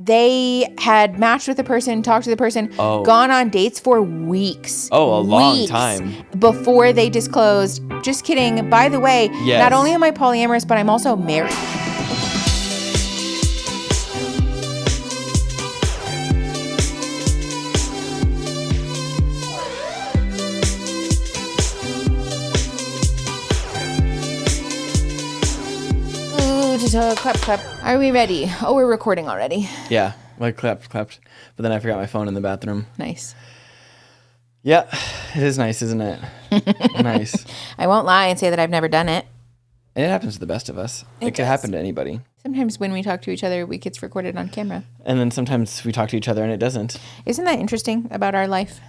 they had matched with the person, talked to the person, gone on dates for weeks. Oh, a long time. Before they disclosed. Just kidding. By the way, not only am I polyamorous, but I'm also married. Clap, clap. Are we ready? Oh, we're recording already. Yeah, I clapped. But then I forgot my phone in the bathroom. Nice. Yeah, it is nice, isn't it? Nice. I won't lie and say that I've never done it. And it happens to the best of us. It could happen to anybody. Sometimes when we talk to each other, it gets recorded on camera. And then sometimes we talk to each other and it doesn't. Isn't that interesting about our life?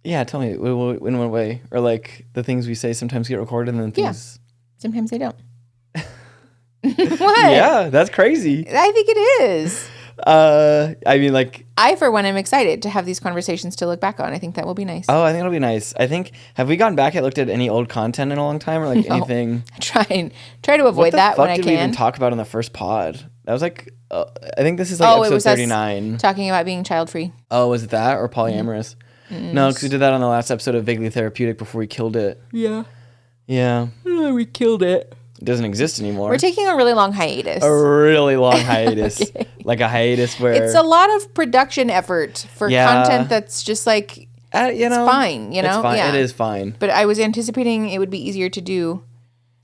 Yeah, tell me, in what way? Or like the things we say sometimes get recorded and then things... Yeah, sometimes they don't. What? Yeah, that's crazy. I think it is. I mean, like... I, for one, am excited to have these conversations to look back on. I think that will be nice. Oh, I think it'll be nice. Have we gone back and looked at any old content in a long time or like anything? I try to avoid that when I can. What did we even talk about in the first pod? That was like, I think this is like episode 39. Talking about being child-free. Oh, was it that or polyamorous? Mm-hmm. No, because we did that on the last episode of Vaguely Therapeutic before we killed it. Yeah. Yeah. We killed it. It doesn't exist anymore. We're taking a really long hiatus. Okay. Like a hiatus where... It's a lot of production effort for content that's just like, it's fine, It's fine. Yeah. It is fine. But I was anticipating it would be easier to do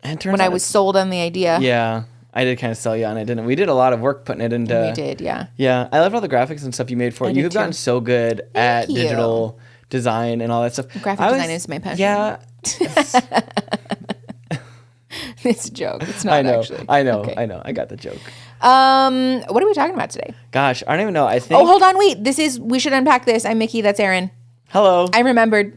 when I was sold on the idea. Yeah. I did kind of sell you on it, didn't we? We did a lot of work putting it into... We did, yeah. Yeah. I loved all the graphics and stuff you made for it. You have gotten so good at digital design and all that stuff. Graphic design is my passion. Yeah. It's a joke. It's not actually. I know. I got the joke. What are we talking about today? Gosh, I don't even know. I think... Oh, hold on. Wait. We should unpack this. I'm Mickey. That's Erin. Hello. I remembered.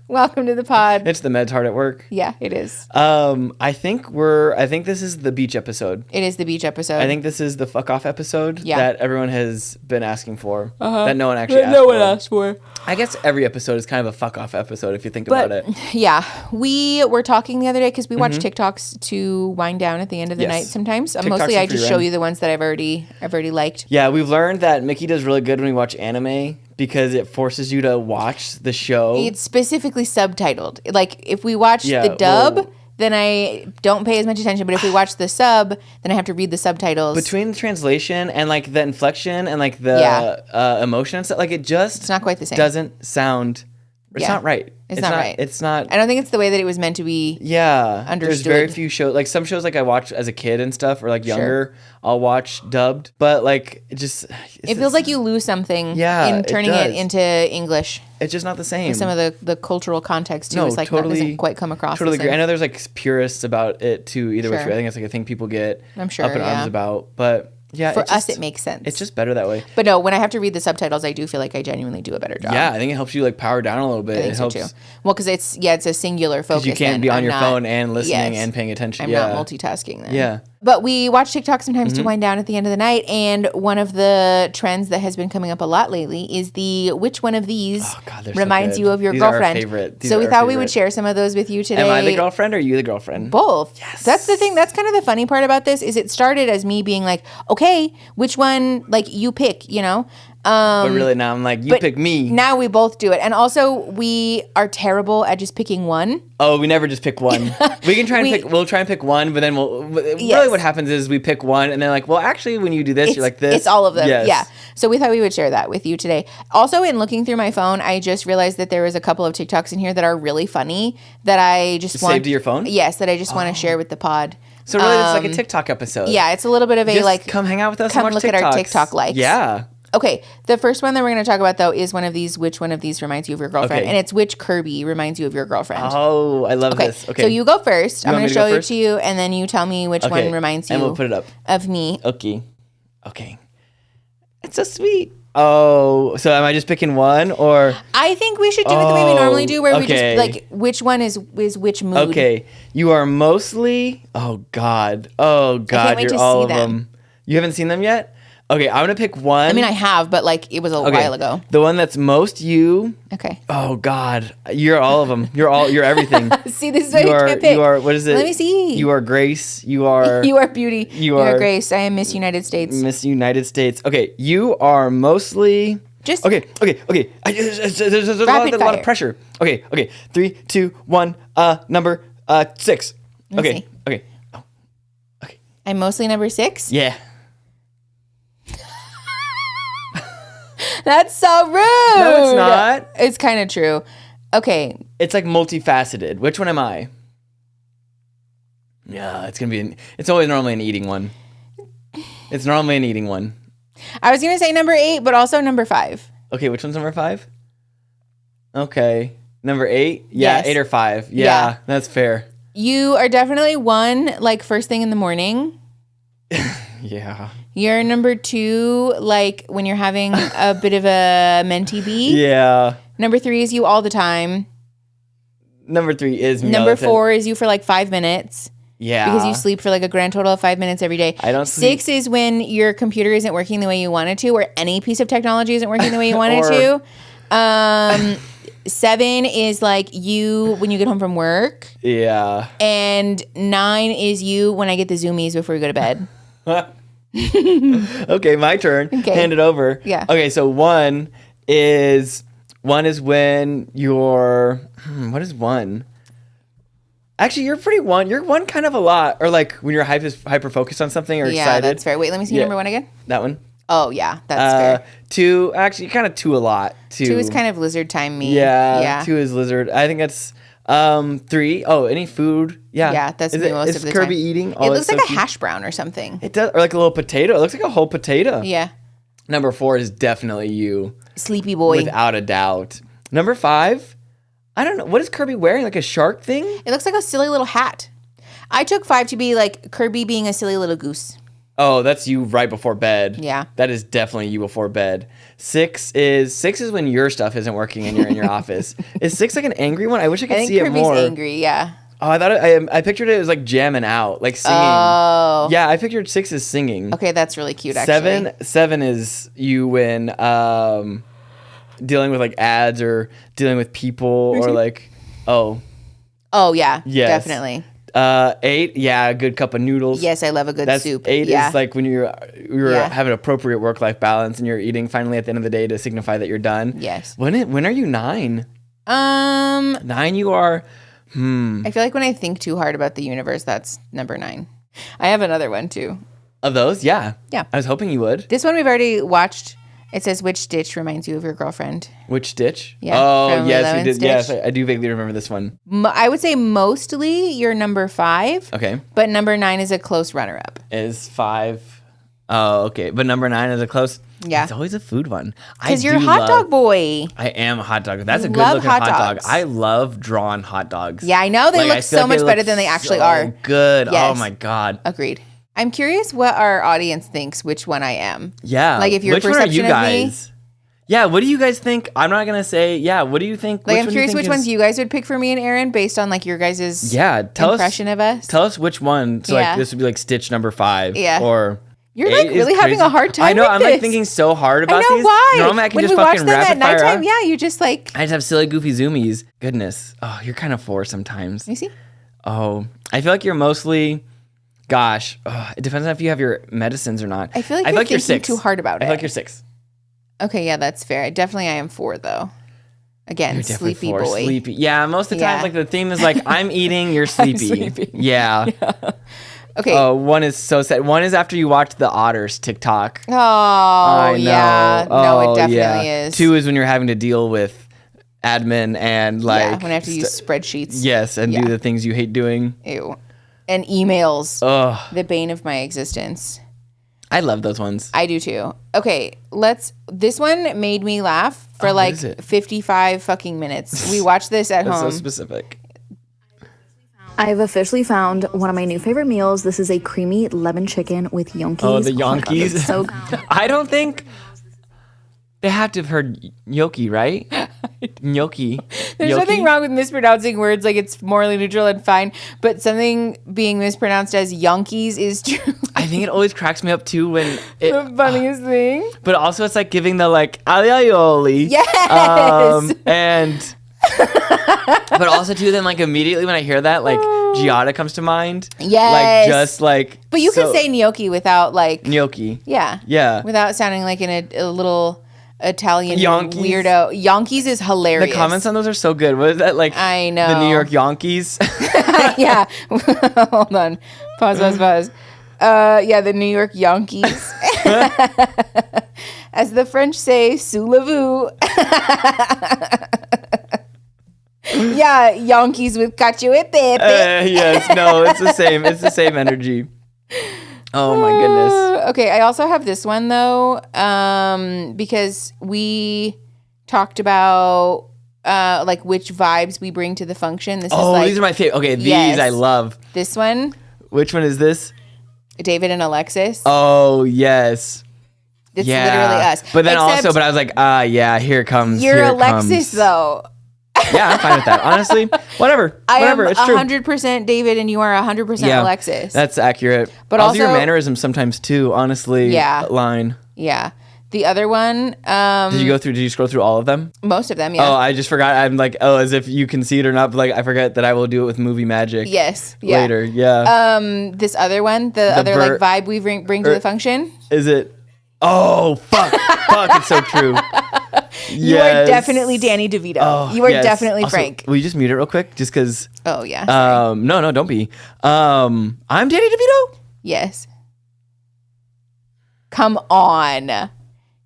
Welcome to the pod. It's the Meds Hard at Work. Yeah, it is. I think this is the beach episode. It is the beach episode. I think this is the fuck off episode that everyone has been asking for. That no one actually asked for. I guess every episode is kind of a fuck off episode if you think about it. Yeah. We were talking the other day because we watch TikToks to wind down at the end of the night sometimes. Mostly I just show you the ones that I've already liked. Yeah, we've learned that Mickey does really good when we watch anime because it forces you to watch the show. It's specifically subtitled. Like if we watch the dub, then I don't pay as much attention. But if we watch the sub, then I have to read the subtitles. Between the translation and like the inflection and like the emotion and stuff, like it's not quite the same. Doesn't sound. It's not right. It's not right. It's not. I don't think it's the way that it was meant to be. Yeah. Understood. There's very few shows, like some shows like I watched as a kid and stuff, or like younger, I'll watch dubbed. But like it feels like you lose something in turning it into English. It's just not the same. Like some of the cultural context too is like totally, doesn't quite come across. Totally agree. I know there's like purists about it too. Either way, I think it's like a thing people get up in arms about, but. Yeah, for us, it makes sense. It's just better that way. But no, when I have to read the subtitles, I do feel like I genuinely do a better job. Yeah, I think it helps you like power down a little bit. I think so too. Well, because it's a singular focus. You can't be on your phone and listening and paying attention. I'm not multitasking then. Yeah. But we watch TikTok sometimes to wind down at the end of the night. And one of the trends that has been coming up a lot lately is the which one of these reminds you of your girlfriend. These are our favorite. So we thought we would share some of those with you today. Am I the girlfriend or are you the girlfriend? Both. Yes. That's the thing. That's kind of the funny part about this is it started as me being like, okay, which one, like you pick, but really now I'm like, you pick me. Now we both do it. And also we are terrible at just picking one. Oh, we never just pick one. We can try and we'll try and pick one, but then really what happens is we pick one and then like, well, actually when you do this, you're like this. It's all of them. Yes. Yeah. So we thought we would share that with you today. Also in looking through my phone, I just realized that there was a couple of TikToks in here that are really funny that I just want. Saved to your phone? Yes, that I just want to share with the pod. So really it's like a TikTok episode. Yeah, it's a little bit of a just come hang out with us and watch look TikToks. At our TikTok likes. Yeah. Okay, the first one that we're going to talk about, though, is which one of these reminds you of your girlfriend? Okay. And it's which Kirby reminds you of your girlfriend. Oh, I love this. Okay. So you go first. I'm going to show it to you, and then you tell me which one reminds you and we'll put it up. Of me. Okay. It's so sweet. Oh, so am I just picking one or? I think we should do it the way we normally do, where we just like which one is which mood. Okay, you are mostly. Oh God, you're all of them. You haven't seen them yet. Okay, I'm gonna pick one. I mean, I have, but like it was a while ago. The one that's most you. Okay. Oh God, you're all of them. You're everything. See, this is what you can't pick. You are. What is it? Let me see. You are Grace. You are. You are beauty. You are Grace. I am Miss United States. Miss United States. Okay, you are mostly. Just okay. There's a lot of pressure. Okay. 3, 2, 1. Number 6. Okay. Okay. Oh. Okay. I'm mostly number 6. Yeah. That's so rude. No, it's not. It's kind of true. Okay. It's like multifaceted. Which one am I? Yeah, it's gonna be. It's always normally an eating one. It's normally an eating one. I was gonna say number 8, but also number 5. Okay, which one's number 5? Okay, number 8. Yeah, yes. 8 or 5. Yeah, that's fair. You are definitely 1, like first thing in the morning. Yeah. You're number 2, like when you're having a bit of a mentee bee. Yeah. Number 3 is you all the time. Number 3 is me. Number 4 is you for like 5 minutes. Yeah. Because you sleep for like a grand total of 5 minutes every day. I don't sleep. 6 is when your computer isn't working the way you want it to, or any piece of technology isn't working the way you want it to. 7 is like you when you get home from work. Yeah. And 9 is you when I get the zoomies before you go to bed. Okay, my turn. Okay. Hand it over. Yeah. Okay, so 1 is when you're what is 1? Actually, you're pretty 1. You're 1 kind of a lot, or like when you're hyper focused on something or excited. Yeah, that's fair. Wait, let me see number 1 again. That one. Oh yeah, that's fair. 2, actually, kind of 2 a lot. 2 is kind of lizard time me. Yeah. 2 is lizard. I think that's 3. Oh, any food? Yeah. Yeah, that's me most of the time. Is Kirby eating? Oh, it looks like a hash brown or something. It does, or like a little potato. It looks like a whole potato. Yeah. Number 4 is definitely you. Sleepy boy. Without a doubt. Number 5, I don't know. What is Kirby wearing? Like a shark thing? It looks like a silly little hat. I took 5 to be like Kirby being a silly little goose. Oh, that's you right before bed. Yeah. That is definitely you before bed. 6 is when your stuff isn't working and you're in your office. Is 6 like an angry one? I wish I could see Kirby's it more. Angry, yeah. Oh, I thought I pictured it as like jamming out, like singing. Oh. Yeah, I pictured 6 as singing. Okay, that's really cute actually. 7 is you when dealing with like ads or dealing with people or like Oh yeah, yes. Definitely. 8, yeah, a good cup of noodles. Yes, I love a good soup. 8 is like when you're having appropriate work-life balance and you're eating finally at the end of the day to signify that you're done. Yes. When are you 9? 9 you are. I feel like when I think too hard about the universe, that's number 9. I have another one too. Of those? Yeah. Yeah. I was hoping you would. This one we've already watched. It says, which stitch reminds you of your girlfriend? Which stitch? Yeah. Oh, yes, we did. Stitch. Yes, I do vaguely remember this one. I would say mostly you're number 5. Okay. But number 9 is a close runner-up. Is 5. Oh, okay. But number 9 is a close. Yeah. It's always a food one. Because you're a hot dog boy. I am a hot dog. That's a good looking hot dog. I love drawn hot dogs. Yeah, I know. They look so much better than they actually are. Good. Yes. Oh my God. Agreed. I'm curious what our audience thinks which one I am. Yeah. Like if your perception of me. Yeah, what do you guys think? I'm not going to say, what do you think? Like, I'm curious which ones you guys would pick for me and Aaron based on, like, your guys' impression of us. Tell us which one. So, like, this would be, like, stitch number 5. Yeah. Or you're, like, really having a hard time I know, with I'm, this. like, thinking so hard about these. I know, why? Normally, I can when just we fucking watch them rapid at fire nighttime, out. yeah, you just, like... I just have silly, goofy zoomies. Goodness. Oh, you're kind of 4 sometimes. You see? Oh, I feel like you're mostly... Gosh. It depends on if you have your medicines or not. I feel like you're thinking too hard about it. I feel like you're 6. Okay, yeah, that's fair. Definitely I am 4, though. Again, sleepy 4. boy. Sleepy. Yeah, most of the time, like, the theme is, like, I'm eating, you're sleepy. Yeah. Okay. Oh, 1 is so sad. 1 is after you watch the otters TikTok. Oh, yeah. No, it definitely is. 2 is when you're having to deal with admin and, like... when I have to use spreadsheets. Yes, and do the things you hate doing. Ew. And emails. Ugh. The bane of my existence. I love those ones. I do too. Okay, this one made me laugh for 55 fucking minutes. We watched this at home. That's so specific. I've officially found one of my new favorite meals. This is a creamy lemon chicken with yonkis. Oh, the yonkis. So I don't think they have to have heard yoki, right? Gnocchi. There's nothing wrong with mispronouncing words. Like, it's morally neutral and fine. But something being mispronounced as Yankees is true. I think it always cracks me up too when the funniest thing. But also it's like giving the like aioli. Yes. And but also too then like immediately when I hear that like Giada comes to mind. Yes. Like just like. But you can say gnocchi without like. Gnocchi. Yeah. Yeah. Without sounding like a little Italian Yankees. Weirdo. Yankees is hilarious. The comments on those are so good. What is that like? I know. The New York Yankees. Yeah. Hold on. Pause. Yeah, the New York Yankees. As the French say, sous la vous. Yeah, Yankees with cacio e pepe. Yes, no, it's the same. It's the same energy. Oh my goodness. Okay, I also have this one though, because we talked about like which vibes we bring to the function. This is like, these are my favorite. Okay, these yes. I love. This one. Which one is this? David and Alexis. Oh yes. It's literally us. But then but I was like, yeah, here it comes. You're Alexis though. Yeah, I'm fine with that. Honestly, whatever. I am it's true. 100% David, and you are 100% Alexis. That's accurate. But also your mannerisms sometimes too. Honestly, line. Yeah. The other one. Did you scroll through all of them? Most of them, yeah. Oh, I just forgot. I'm like, as if you can see it or not. But like, I forget that I will do it with movie magic. Yes. Yeah. Later. Yeah. This other one, the other like vibe we bring to the function. Is it? Oh, fuck. Fuck, it's so true. You are definitely Danny DeVito. Oh, you are definitely also, Frank. Will you just mute it real quick? Just because. Oh, yeah. Sorry. No, don't be. I'm Danny DeVito? Yes. Come on.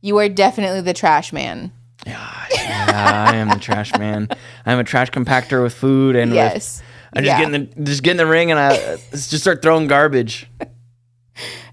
You are definitely the trash man. Yeah, I am the trash man. I'm a trash compactor with food and yes. I just get in the ring and I just start throwing garbage.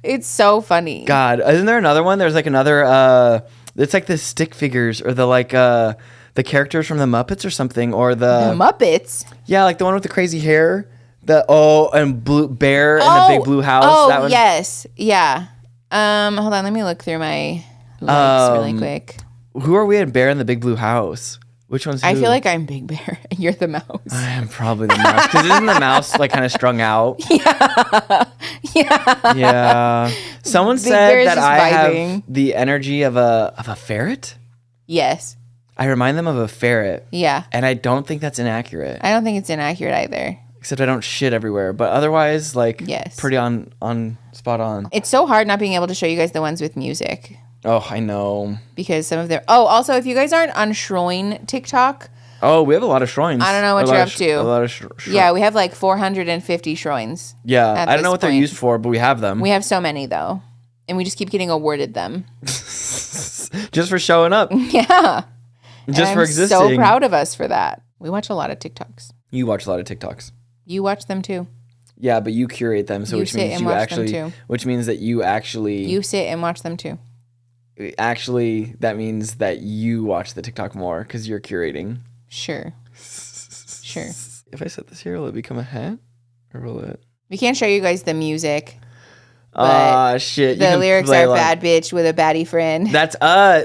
It's so funny. God, isn't there another one? There's like another. It's like the stick figures or the like the characters from the Muppets or something or the Muppets. Yeah, like the one with the crazy hair. And blue bear and the big blue house. Oh, that one. Yes, yeah. Hold on, let me look through my likes really quick. Who are we in Bear in the Big Blue House? Which one's who? I feel like I'm Big Bear and you're the mouse. I am probably the mouse. Because isn't the mouse like kind of strung out? Yeah. Yeah. Someone said that I have the energy of a ferret? Yes. I remind them of a ferret. Yeah. And I don't think that's inaccurate. I don't think it's inaccurate either. Except I don't shit everywhere. But otherwise, like, yes. Pretty on spot on. It's so hard not being able to show you guys the ones with music. Oh, I know. Because some of them... Oh, also, if you guys aren't on Schroin TikTok... Oh, we have a lot of Schroins. I don't know what you're up to. A lot of yeah, we have like 450 Schroins. Yeah, I don't know what they're used for, but we have them. We have so many, though. And we just keep getting awarded them. Just for showing up. Yeah. Just for existing. I'm so proud of us for that. We watch a lot of TikToks. You watch a lot of TikToks. You watch them, too. Yeah, but you curate them, so which means you actually... Which means that you actually... You sit and watch them, too. Actually, that means that you watch the TikTok more because you're curating. Sure. If I set this here, will it become a hat? Or will it? We can't show you guys the music. Shit. The lyrics are bad bitch with a baddie friend. That's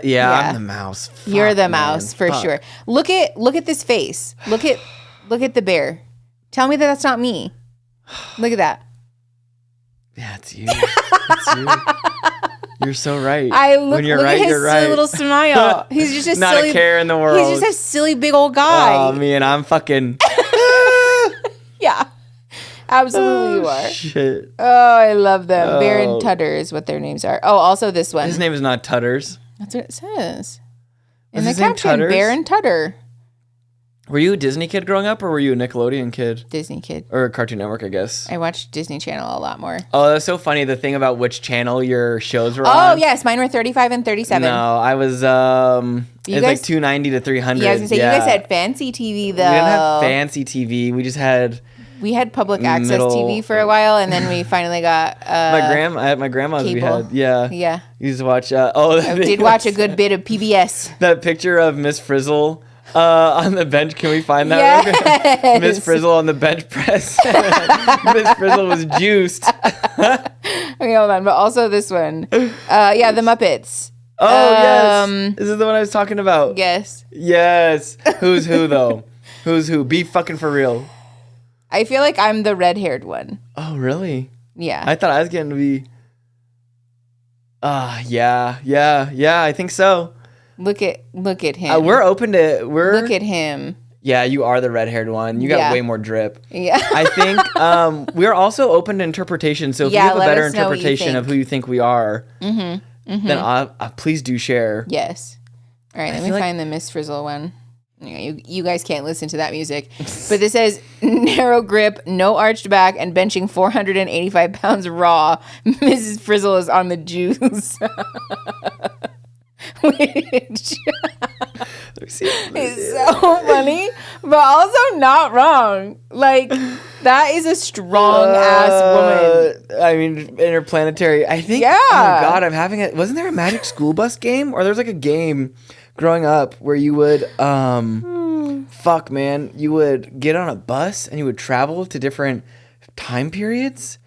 yeah. I'm the mouse. Fuck, you're the mouse for sure. Look at this face. Look at the bear. Tell me that that's not me. Look at that. Yeah, it's you. It's you. You're so right. When you're right, at his silly little smile. He's just a not silly, a care in the world. He's just a silly big old guy. Oh, me and I'm fucking. Yeah, absolutely you are. Shit. Oh, I love them. Bear and Tutter is what their names are. Oh, also this one. His name is not Tutters. That's what it says. In the caption, Bear and Tutter. Were you a Disney kid growing up, or were you a Nickelodeon kid? Disney kid. Or a Cartoon Network, I guess. I watched Disney Channel a lot more. Oh, that's so funny, the thing about which channel your shows were on. Oh, yes. Mine were 35 and 37. No, I was, it was like 290 to 300. Yeah, I was going to say, you guys had fancy TV, though. We didn't have fancy TV. We just had... We had public access TV for a while, and then we finally got at my grandma's cable. We had, yeah. Yeah. You used to watch, I did watch a good bit of PBS. That picture of Miss Frizzle on the bench. Can we find that? Yes. Miss Frizzle on the bench press. Miss Frizzle was juiced. Okay, hold on. But also this one. Yeah, the Muppets. Oh, yes. This is the one I was talking about. Yes. Yes. Who's who, though? Who's who? Be fucking for real. I feel like I'm the red-haired one. Oh, really? Yeah. I thought I was getting to be... Yeah, I think so. Look at him. We're open to... Look at him. Yeah, you are the red-haired one. You got way more drip. Yeah. I think we're also open to interpretation. So if you have a better interpretation of who you think we are, then please do share. Yes. All right, let me find the Miss Frizzle one. You guys can't listen to that music. But this says, narrow grip, no arched back, and benching 485 pounds raw. Mrs. Frizzle is on the juice. Which is so funny, but also not wrong. Like, that is a strong ass woman. I mean, interplanetary. I think. Yeah. Oh God, I'm having it. Wasn't there a Magic School Bus game, or there's like a game growing up where you would fuck man, you would get on a bus and you would travel to different time periods.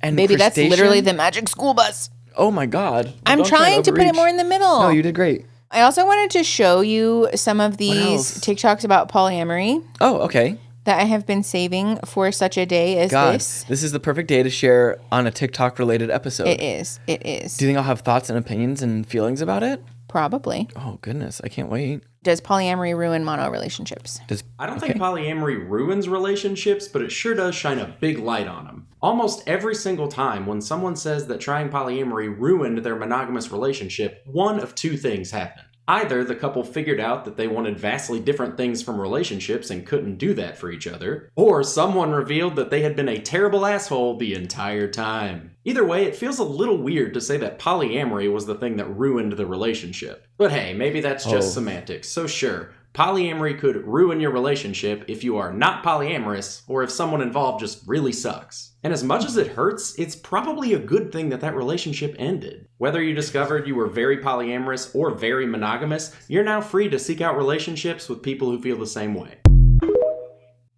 And maybe that's literally the Magic School Bus. Oh my God. I'm trying to put it more in the middle. No, you did great. I also wanted to show you some of these TikToks about polyamory. Oh, okay. That I have been saving for such a day as this. This is the perfect day to share on a TikTok related episode. It is. Do you think I'll have thoughts and opinions and feelings about it? Probably. Oh, goodness. I can't wait. Does polyamory ruin mono relationships? I don't think polyamory ruins relationships, but it sure does shine a big light on them. Almost every single time when someone says that trying polyamory ruined their monogamous relationship, one of two things happen. Either the couple figured out that they wanted vastly different things from relationships and couldn't do that for each other, or someone revealed that they had been a terrible asshole the entire time. Either way, it feels a little weird to say that polyamory was the thing that ruined the relationship. But hey, maybe that's just semantics, so sure. Polyamory could ruin your relationship if you are not polyamorous or if someone involved just really sucks. And as much as it hurts, it's probably a good thing that relationship ended. Whether you discovered you were very polyamorous or very monogamous, you're now free to seek out relationships with people who feel the same way.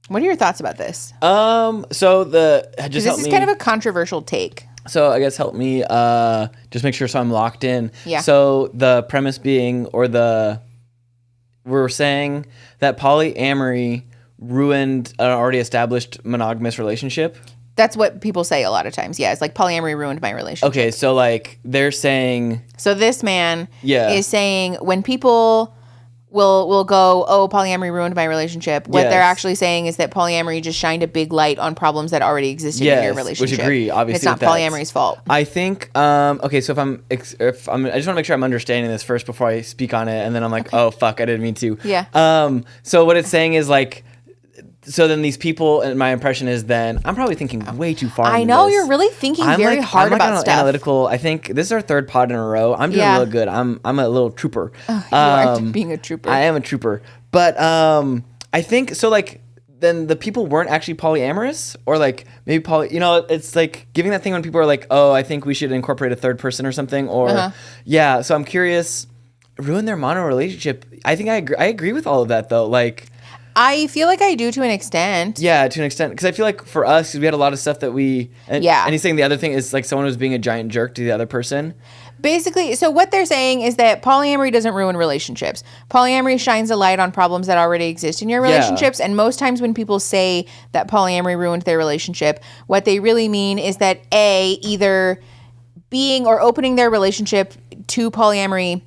What are your thoughts about this? So this is kind of a controversial take. So I guess help me just make sure so I'm locked in. Yeah. So the premise being, we're saying that polyamory ruined an already established monogamous relationship. That's what people say a lot of times. Yeah, it's like polyamory ruined my relationship. Okay, so like they're saying... So this man is saying when people will go, oh, polyamory ruined my relationship, what they're actually saying is that polyamory just shined a big light on problems that already existed in your relationship. Which agree, obviously. It's not polyamory's fault. I think, okay, so I just want to make sure I'm understanding this first before I speak on it, and then I'm like, oh, fuck, I didn't mean to. Yeah. So what it's saying is like, so then these people, and my impression is then, I'm probably thinking way too far. I know, you're really thinking very hard about stuff. Analytical. I think this is our third pod in a row. I'm doing real good. I'm a little trooper. Oh, you are being a trooper. I am a trooper. But I think, so like, then the people weren't actually polyamorous, or like maybe it's like giving that thing when people are like, oh, I think we should incorporate a third person or something, or so I'm curious, ruin their mono relationship. I think I agree with all of that though. Like, I feel like I do to an extent. Yeah, to an extent. Because I feel like for us, because we had a lot of stuff that and he's saying the other thing is like someone was being a giant jerk to the other person. Basically, so what they're saying is that polyamory doesn't ruin relationships. Polyamory shines a light on problems that already exist in your relationships. And most times when people say that polyamory ruined their relationship, what they really mean is that either being or opening their relationship to polyamory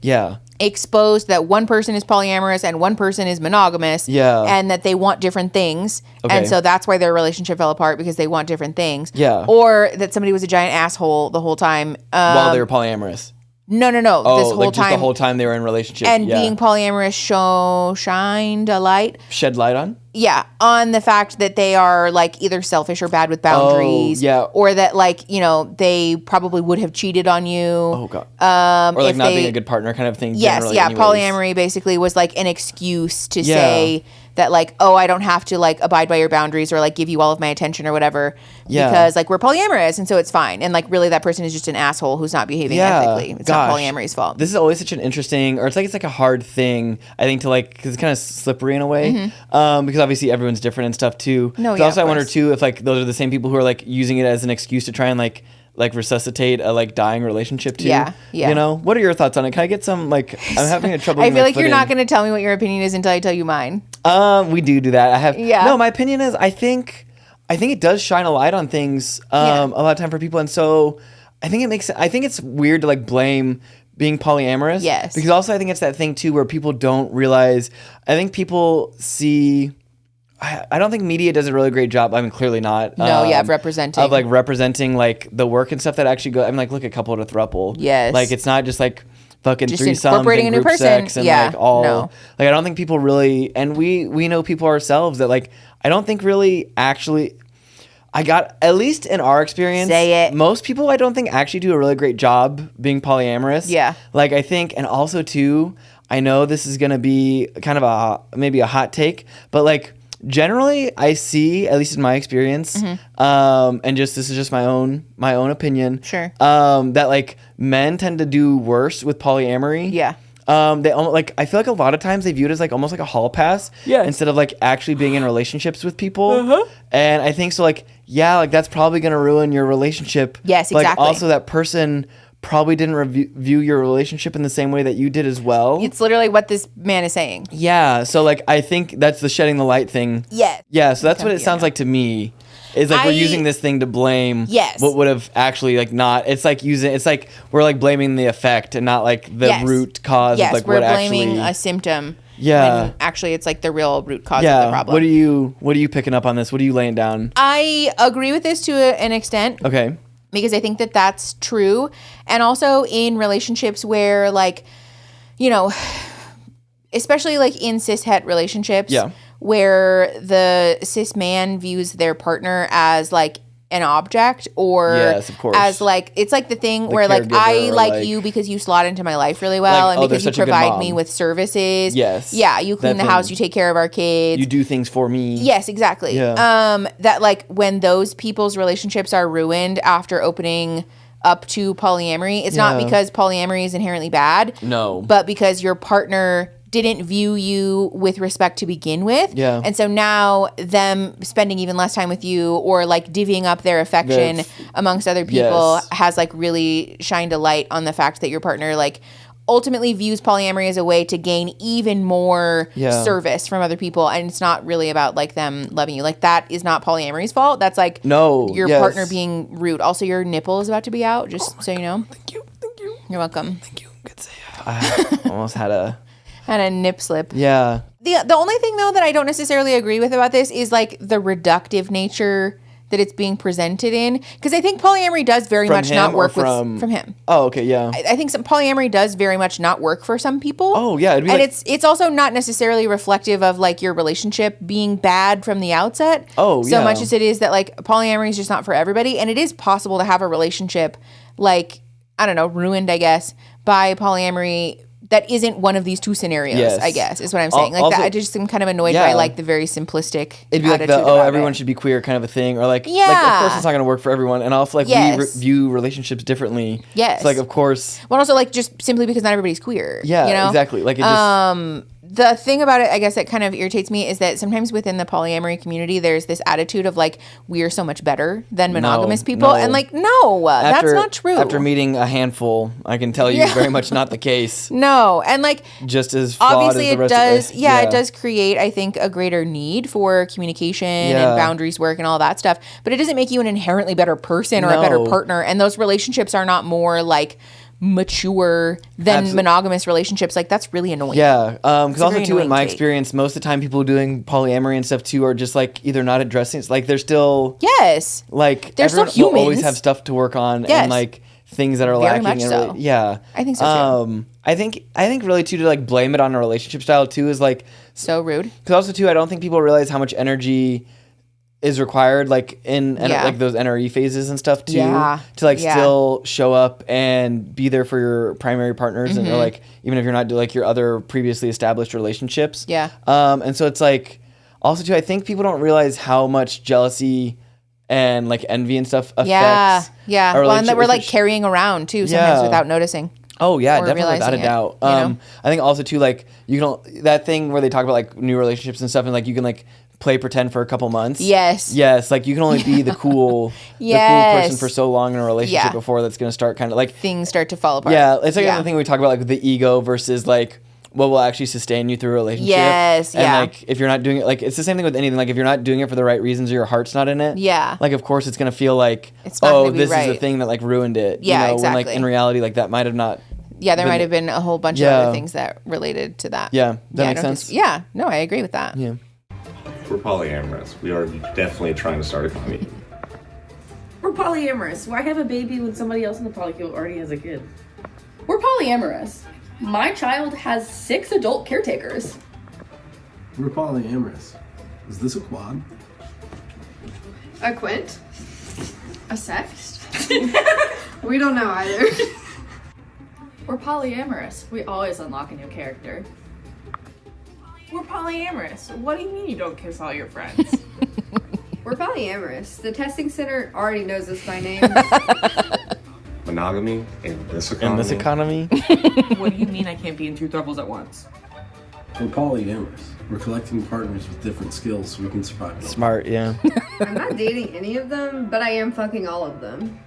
exposed that one person is polyamorous and one person is monogamous, and that they want different things, and so that's why their relationship fell apart, because they want different things, or that somebody was a giant asshole the whole time while they were polyamorous. No. Oh, this whole like time, just the whole time they were in a relationship, and being polyamorous shed light on. Yeah, on the fact that they are like either selfish or bad with boundaries, or that like they probably would have cheated on you. Oh god, or like not being a good partner kind of thing. Yes, polyamory basically was like an excuse to say that like, oh, I don't have to like abide by your boundaries or like give you all of my attention or whatever because like we're polyamorous and so it's fine. And like really that person is just an asshole who's not behaving ethically. It's not polyamory's fault. This is always such an interesting, or it's like a hard thing, I think, to like, because it's kind of slippery in a way, because obviously everyone's different and stuff too. I wonder too if like those are the same people who are like using it as an excuse to try and like like resuscitate a like dying relationship too. Yeah. You know, what are your thoughts on it? Can I get some like? I'm having a trouble. I feel like you're not going to tell me what your opinion is until I tell you mine. We do that. I have. Yeah. No, my opinion is I think it does shine a light on things a lot of time for people, and so I think it's weird to like blame being polyamorous. Yes. Because also I think it's that thing too where people don't realize. I think people see. I don't think media does a really great job. I mean, clearly not. Of representing. Of like representing like the work and stuff that actually go. I mean, like look at Couple to Throuple. Yes. Like it's not just like fucking Just threesomes incorporating and a new group person. sex and Yeah. like all. No. Like I don't think people really, and we know people ourselves that like I don't think really actually. I got, at least in our experience, Say it. most people I don't think actually do a really great job being polyamorous. Yeah. Like I think, and also too, I know this is going to be kind of maybe a hot take, but like generally I see, at least in my experience, and this is just my own opinion. Sure. That like men tend to do worse with polyamory. Yeah. They like I feel like a lot of times they view it as like almost like a hall pass, instead of like actually being in relationships with people. And I think so like like that's probably gonna ruin your relationship. Yes, Like exactly. also that person probably didn't view your relationship in the same way that you did as well. It's literally what this man is saying. Yeah, so like I think that's the shedding the light thing. Yes. Yeah, so that's what it sounds like to me. Is like we're using this thing to blame what would have actually like not. It's like we're like blaming the effect and not like the root cause of like we're what actually. blaming a symptom. Yeah. When actually it's like the real root cause of the problem. What are you picking up on this? What are you laying down? I agree with this to an extent. Okay. Because I think that that's true. And also in relationships where like, you know, especially like in cis-het relationships where the cis man views their partner as like an object or as like, it's like the thing where like I like you because you slot into my life really well like, and because you provide me with services. Yes. Yeah, you clean the house, you take care of our kids. You do things for me. Yes, exactly. Yeah. That like when those people's relationships are ruined after opening up to polyamory, it's not because polyamory is inherently bad. No. But because your partner didn't view you with respect to begin with. Yeah. And so now them spending even less time with you or like divvying up their affection amongst other people has like really shined a light on the fact that your partner like ultimately views polyamory as a way to gain even more service from other people. And it's not really about like them loving you. Like that is not polyamory's fault. That's like your partner being rude. Also, your nipple is about to be out, just so you know. Thank you. You're welcome. Thank you. Good save. I almost had a nip slip. Yeah. The only thing though that I don't necessarily agree with about this is like the reductive nature that it's being presented in, because I think polyamory does very much not work from him. Oh, okay, yeah. I think some polyamory does very much not work for some people. Oh, yeah, and it's also not necessarily reflective of like your relationship being bad from the outset. Oh, yeah. So much as it is that like polyamory is just not for everybody, and it is possible to have a relationship like I don't know, ruined, I guess, by polyamory that isn't one of these two scenarios, I guess, is what I'm saying. Like also, that, I just am kind of annoyed by like the very simplistic it'd be like everyone should be queer kind of a thing, or like, like of course it's not going to work for everyone, and also like we view relationships differently. Yes. So like of course. Well, also like just simply because not everybody's queer. Yeah, you know? exactly. Like it just. The thing about it, I guess, that kind of irritates me is that sometimes within the polyamory community, there's this attitude of like, we are so much better than monogamous people. And like, that's not true. After meeting a handful, I can tell you very much not the case. No. And like, just as flawed obviously as the rest it does. of it. It does create, I think, a greater need for communication and boundaries work and all that stuff. But it doesn't make you an inherently better person or a better partner. And those relationships are not more like mature than monogamous relationships. Like that's really annoying. Because also too in my experience, most of the time people doing polyamory and stuff too are just like either not addressing it, like they're still like they're still everyone humans. will always have stuff to work on and like things that are very lacking much and so. really, I think so too. I think really too to like blame it on a relationship style too is like so rude. Because also too I don't think people realize how much energy is required like in like those NRE phases and stuff too to like still show up and be there for your primary partners and or like even if you're not like your other previously established relationships and so it's like also too I think people don't realize how much jealousy and like envy and stuff affects well, and that we're like carrying around too sometimes without noticing. Oh yeah, definitely without a doubt. I think also too like you can that thing where they talk about like new relationships and stuff and like you can like play pretend for a couple months. Yes. Like you can only be the cool, the cool person for so long in a relationship before that's going to start kind of like things start to fall apart. Yeah, it's like another thing we talk about, like the ego versus like what will actually sustain you through a relationship. Yes, and like if you're not doing it, like it's the same thing with anything. Like if you're not doing it for the right reasons or your heart's not in it. Yeah. Like of course it's going to feel like, it's not gonna be this right. is the thing that like ruined it. Yeah, you know, exactly. When like in reality, like that might have not. Yeah, there might have been a whole bunch of other things that related to that. Yeah, that makes sense. No, I agree with that. Yeah. We're polyamorous. We are definitely trying to start a family. We're polyamorous. Why have a baby when somebody else in the polycule already has a kid? We're polyamorous. My child has 6 adult caretakers. We're polyamorous. Is this a quad? A quint? A sext? We don't know either. We're polyamorous. We always unlock a new character. We're polyamorous. What do you mean you don't kiss all your friends? We're polyamorous. The testing center already knows us by name. Monogamy in this economy. What do you mean I can't be in 2 throubles at once? We're polyamorous. We're collecting partners with different skills so we can survive. Smart, yeah. I'm not dating any of them, but I am fucking all of them.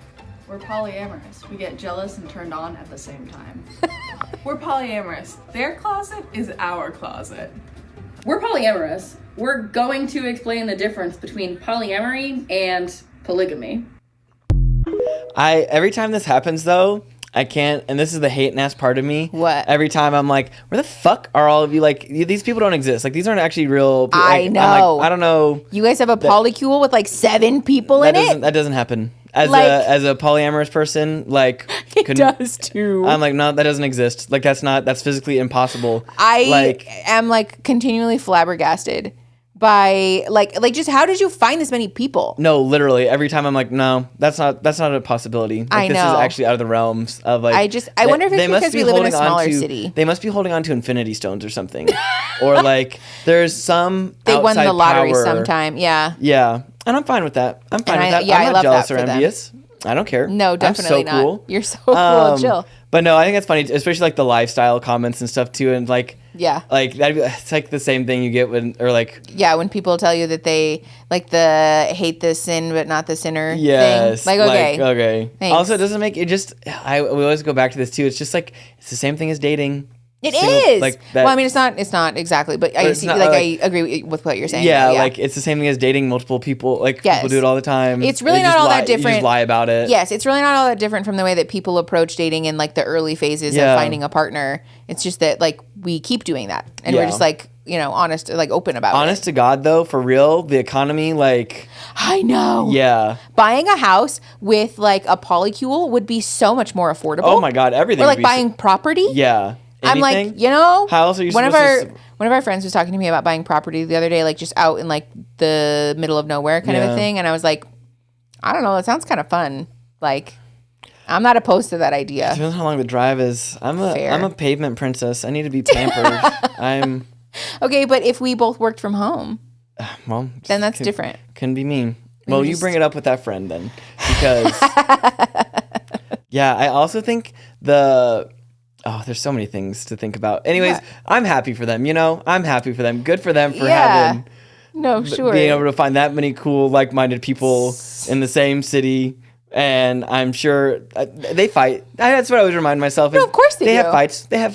We're polyamorous. We get jealous and turned on at the same time. We're polyamorous. Their closet is our closet. We're polyamorous. We're going to explain the difference between polyamory and polygamy. Every time this happens though, I can't, and this is the hate and ass part of me. What? Every time I'm like, where the fuck are all of you? Like, these people don't exist. Like, these aren't actually real people. I like, know. I'm like, I don't know. You guys have a polycule with like 7 people in it? That doesn't happen. As a polyamorous person, like, it does too. I'm like, no, that doesn't exist. Like, that's physically impossible. I am like continually flabbergasted by like just how did you find this many people? No, literally every time I'm like, no, that's not a possibility. Like, I know. This is actually out of the realms of like. I wonder if it's because we live in a smaller city. They must be holding on to infinity stones or something, or like there's some. They won the lottery power. sometime. Yeah. Yeah, and I'm fine with that. I'm fine with that. Yeah, I'm not I love jealous that or for them. envious. I don't care. No, definitely I'm so not. Cool. You're so cool and chill. But no, I think that's funny, especially like the lifestyle comments and stuff too, and like. Yeah. Like it's like the same thing you get when when people tell you that they like the hate the sin but not the sinner yes, thing. Like okay. Okay. Thanks. Also, it doesn't make it just we always go back to this too. It's just like it's the same thing as dating. It is. Like that, well, I mean, it's not exactly, but I see, not, I agree with what you're saying. Yeah, like it's the same thing as dating multiple people. Like people do it all the time. It's really not all that different. You just lie about it. Yes, it's really not all that different from the way that people approach dating in like the early phases of finding a partner. It's just that like we keep doing that, and we're just like honest, like open about it. Honest to God, though, for real, the economy, like I know. Yeah, buying a house with like a polycule would be so much more affordable. Oh my God, everything. Or like buying property. Yeah. Anything? I'm like, how else are you one of our friends was talking to me about buying property the other day, like just out in like the middle of nowhere kind of a thing. And I was like, I don't know, it sounds kind of fun. Like, I'm not opposed to that idea. Depends how long the drive is. I'm a pavement princess. I need to be pampered. Okay, but if we both worked from home, well, then that's different. Couldn't be me. Well, you bring it up with that friend then, because yeah, I also think there's so many things to think about. Anyways, I'm happy for them. I'm happy for them. Good for them for having being able to find that many cool, like-minded people in the same city. And I'm sure they fight. That's what I always remind myself. No, of course they do. They have fights. They have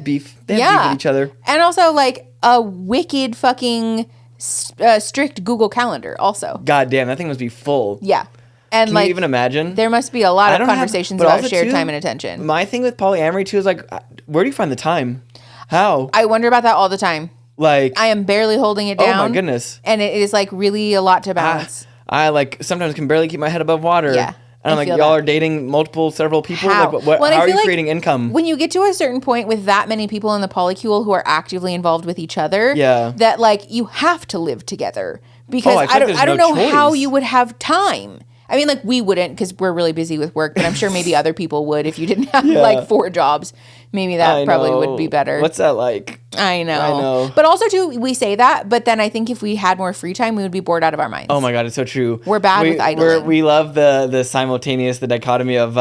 beef. They have beef with each other. And also, like, a wicked fucking strict Google Calendar also. God damn, that thing must be full. Yeah. And Can you even imagine? There must be a lot of conversations about shared time and attention. My thing with polyamory too is like, where do you find the time? How? I wonder about that all the time. Like, I am barely holding it down. Oh my goodness. And it is like really a lot to balance. I like sometimes can barely keep my head above water. Yeah. And I'm like, y'all are dating several people? How? Like, how are you creating income? When you get to a certain point with that many people in the polycule who are actively involved with each other, that like you have to live together. Because I don't know how you would have time. I mean, like, we wouldn't because we're really busy with work, but I'm sure maybe other people would if you didn't have, like, 4 jobs. Maybe that probably would be better. What's that like? I know. But also, too, we say that, but then I think if we had more free time, we would be bored out of our minds. Oh my God, it's so true. We're bad with idling. We love the dichotomy of,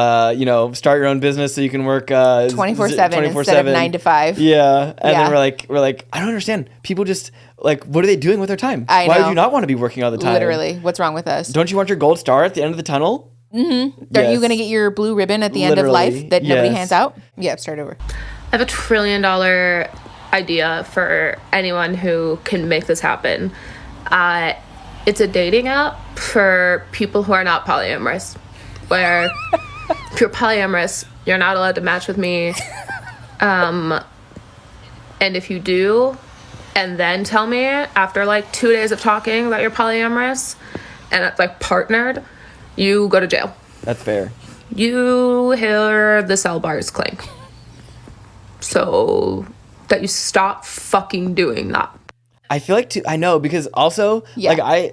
start your own business so you can work 24/7 instead of 9 to 5. Yeah. And then we're like, I don't understand. People just, like, what are they doing with their time? I know. Why would you not want to be working all the time? Literally. What's wrong with us? Don't you want your gold star at the end of the tunnel? Mm-hmm. Are you going to get your blue ribbon at the end of life that nobody hands out? Yeah, start over. I have $1 trillion idea for anyone who can make this happen. It's a dating app for people who are not polyamorous, where if you're polyamorous, you're not allowed to match with me. And if you do, and then tell me after like 2 days of talking that you're polyamorous and like partnered, you go to jail. That's fair. You hear the cell bars clink. So that you stop fucking doing that. I feel like I know, because also why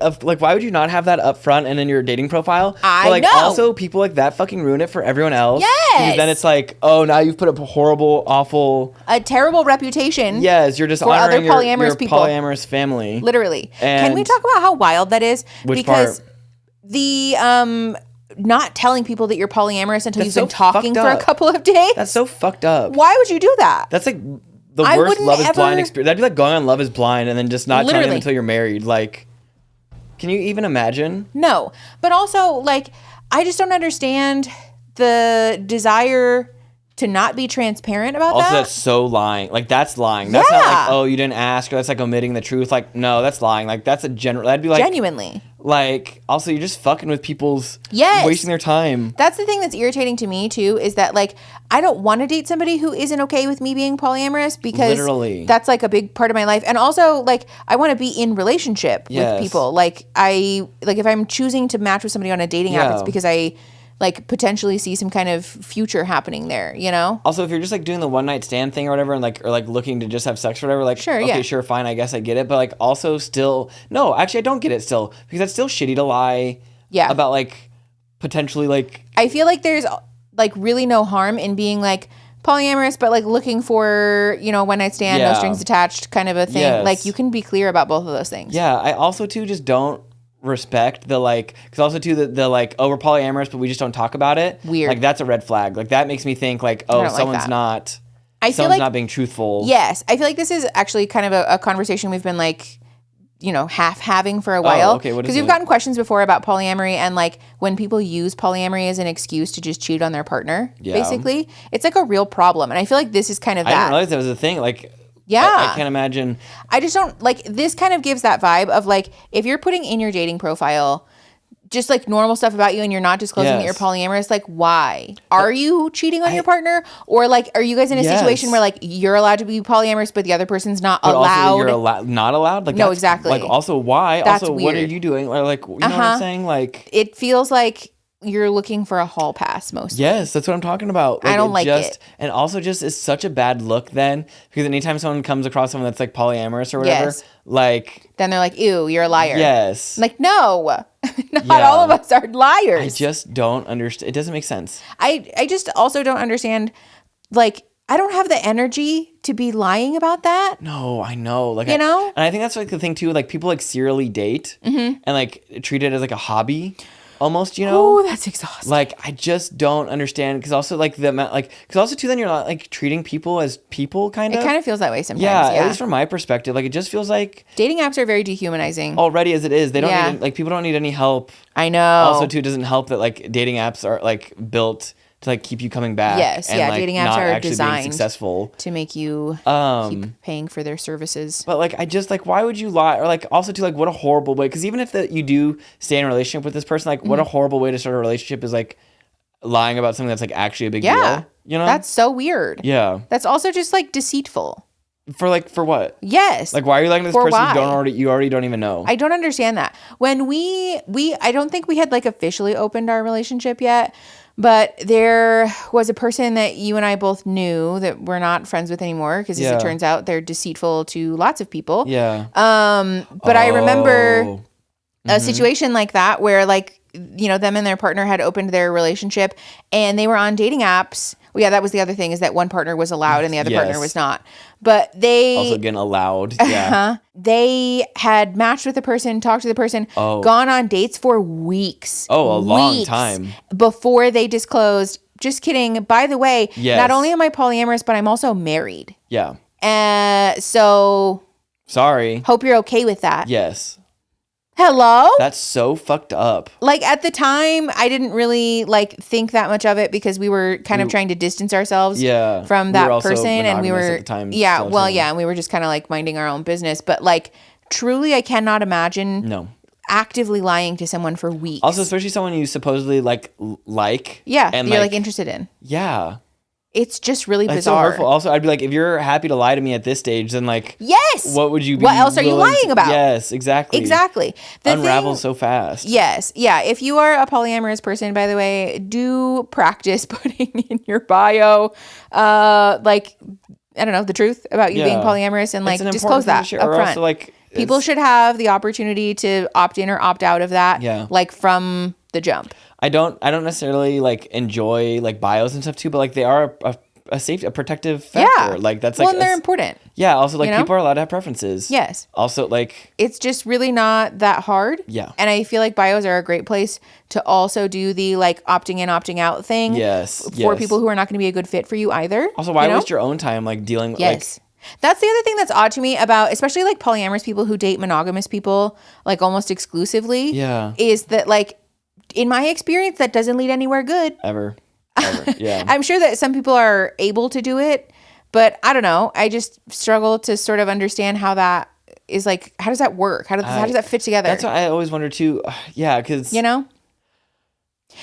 would you not have that up front and in your dating profile? I know. Also people like that fucking ruin it for everyone else. Yes. Because then it's like, oh, now you've put up a horrible, awful, a terrible reputation. Yes, you're just for honoring other polyamorous your people. polyamorous family. Literally. And can we talk about how wild that is? Which because part? The not telling people that you're polyamorous until you've been so talking fucked for a up. couple of days. That's so fucked up. Why would you do that? That's like the worst Love is Blind experience. That'd be like going on Love is Blind and then just not telling them until you're married. Like, can you even imagine? No. But also, like, I just don't understand the desire to not be transparent about that. Also, that's so lying. Like, that's lying. That's not like, oh, you didn't ask, or that's like omitting the truth. Like, no, that's lying. Like, that's a general. That'd be like genuinely. Like, also, you're just fucking with people's. Yes. Wasting their time. That's the thing that's irritating to me too. Is that like I don't want to date somebody who isn't okay with me being polyamorous because literally that's like a big part of my life, and also like I want to be in relationship with people. Like if I'm choosing to match with somebody on a dating app, it's because I like potentially see some kind of future happening there, you know? Also, if you're just like doing the one night stand thing or whatever, and like, or like looking to just have sex or whatever, like, sure, fine, I guess I get it. But like, also still, no, actually, I don't get it still, because that's still shitty to lie about like potentially like. I feel like there's like really no harm in being like polyamorous, but like looking for, you know, one night stand, no strings attached kind of a thing. Yes. Like you can be clear about both of those things. Yeah. I also too just don't respect the like, because also too the like, oh, we're polyamorous but we just don't talk about it. Weird. Like that's a red flag. Like that makes me think like, oh, someone's not not being truthful. Yes, I feel like this is actually kind of a conversation we've been like, you know, half having for a while. Okay, what is because we've gotten questions before about polyamory and like when people use polyamory as an excuse to just cheat on their partner. Basically, it's like a real problem, and I feel like this is kind of that. I didn't realize that was a thing. Like. Yeah. I can't imagine. I just don't like this kind of gives that vibe of like if you're putting in your dating profile just like normal stuff about you and you're not disclosing that you're polyamorous, like why? Are you cheating on your partner? Or like are you guys in a situation where like you're allowed to be polyamorous but the other person's not allowed? Also you're not allowed? Like no, exactly. Like also why? That's also weird. What are you doing? Or like you know what I'm saying? Like it feels like you're looking for a hall pass mostly. Yes, that's what I'm talking about. Like, I don't like it. And also just is such a bad look then, because anytime someone comes across someone that's like polyamorous or whatever, like then they're like, ew, you're a liar. Yes. Like, no, not all of us are liars. I just don't understand. It doesn't make sense. I just also don't understand, like, I don't have the energy to be lying about that. No, I know. Like, you know? And I think that's like the thing too, like people like serially date and like treat it as like a hobby. Almost, you know. Oh, that's exhausting. Like, I just don't understand, because also like because also too then you're not like treating people as people, kind of. It kind of feels that way sometimes. Yeah, at least from my perspective, like it just feels like dating apps are very dehumanizing already as it is. They don't need, like people don't need any help. I know. Also, too, it doesn't help that like dating apps are like built to like keep you coming back. Yes, and, like, dating apps not are actually designed being successful to make you keep paying for their services. But like, I just like, why would you lie? Or like, also too, like, what a horrible way. Because even if you do stay in a relationship with this person, like, what a horrible way to start a relationship is like lying about something that's like actually a big deal. You know, that's so weird. Yeah, that's also just like deceitful. For what? Yes. Like, why are you lying to this person you already don't even know? I don't understand that. When we I don't think we had like officially opened our relationship yet, but there was a person that you and I both knew that we're not friends with anymore because as it turns out they're deceitful to lots of people. Yeah. But I remember a situation like that where like, you know, them and their partner had opened their relationship and they were on dating apps Well, yeah, that was the other thing, is that one partner was allowed and the other partner was not. But they also getting allowed. Yeah. They had matched with the person, talked to the person, gone on dates for weeks. Oh, a long time. Before they disclosed. Just kidding. By the way, not only am I polyamorous, but I'm also married. Yeah. So sorry. Hope you're okay with that. Yes. Hello? That's so fucked up. Like, at the time, I didn't really like think that much of it because we were kind of trying to distance ourselves from that person, and we were at the time, and we were just kind of like minding our own business. But like, truly, I cannot imagine actively lying to someone for weeks. Also, especially someone you supposedly like. Yeah, and you're like interested in. Yeah. It's just really bizarre. So hurtful. Also, I'd be like, if you're happy to lie to me at this stage, then like, yes, what would you be? What else are you lying about? Yes, exactly. Exactly. Unravels so fast. Yes. Yeah. If you are a polyamorous person, by the way, do practice putting in your bio, like, I don't know, the truth about you being polyamorous, and like disclose that up front. Like, people should have the opportunity to opt in or opt out of that. Yeah. Like from the jump. I don't necessarily like enjoy like bios and stuff too, but like they are a safety, a protective factor. Yeah. Like that's like, and they're important. Yeah. Also, like, people are allowed to have preferences. Yes. Also, like, it's just really not that hard. Yeah. And I feel like bios are a great place to also do the like opting in, opting out thing. Yes. For people who are not going to be a good fit for you either. Also, why waste your own time like dealing with like. That's the other thing that's odd to me about, especially like polyamorous people who date monogamous people like almost exclusively. Yeah. Is that like, in my experience, that doesn't lead anywhere good. Ever. Yeah. I'm sure that some people are able to do it, but I don't know. I just struggle to sort of understand how that is like, how does that work? How does that fit together? That's what I always wonder too. Yeah, because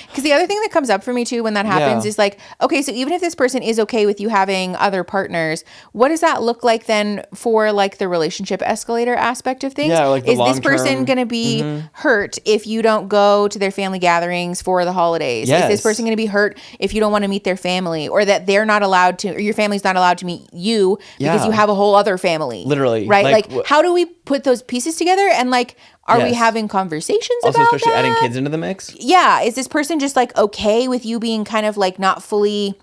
because the other thing that comes up for me too when that happens is like, okay, so even if this person is okay with you having other partners, what does that look like then for like the relationship escalator aspect of things? Yeah, like the is this person going to be hurt if you don't go to their family gatherings for the holidays? Yes. Is this person going to be hurt if you don't want to meet their family, or that they're not allowed to, or your family's not allowed to meet you because you have a whole other family? Literally. Right? Like how do we put those pieces together? And like, are we having conversations also, about especially that? adding kids into the mix? Yeah. Is this person just like okay with you being kind of like not fully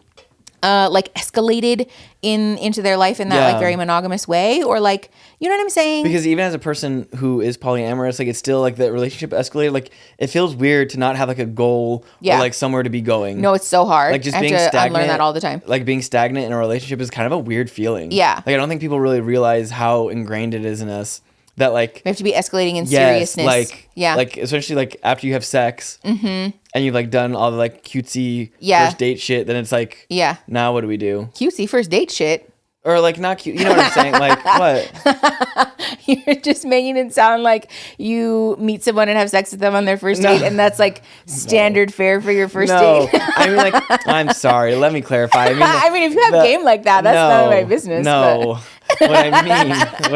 like escalated into their life in that like very monogamous way, or like, you know what I'm saying? Because even as a person who is polyamorous, like it's still like the relationship escalated. Like it feels weird to not have like a goal or like somewhere to be going. No, it's so hard. Like just I being have to stagnant. unlearn that all the time. Like being stagnant in a relationship is kind of a weird feeling. Yeah. Like I don't think people really realize how ingrained it is in us. That like we have to be escalating in seriousness. Like like especially like after you have sex and you've like done all the like cutesy first date shit, then it's like now what do we do? Cutesy first date shit. Or like not cute, you know what I'm saying? Like what? You're just making it sound like you meet someone and have sex with them on their first date, and that's like standard fare for your first date. I mean, like, I'm sorry. Let me clarify. I mean, if you have game like that, that's none of my business. No. What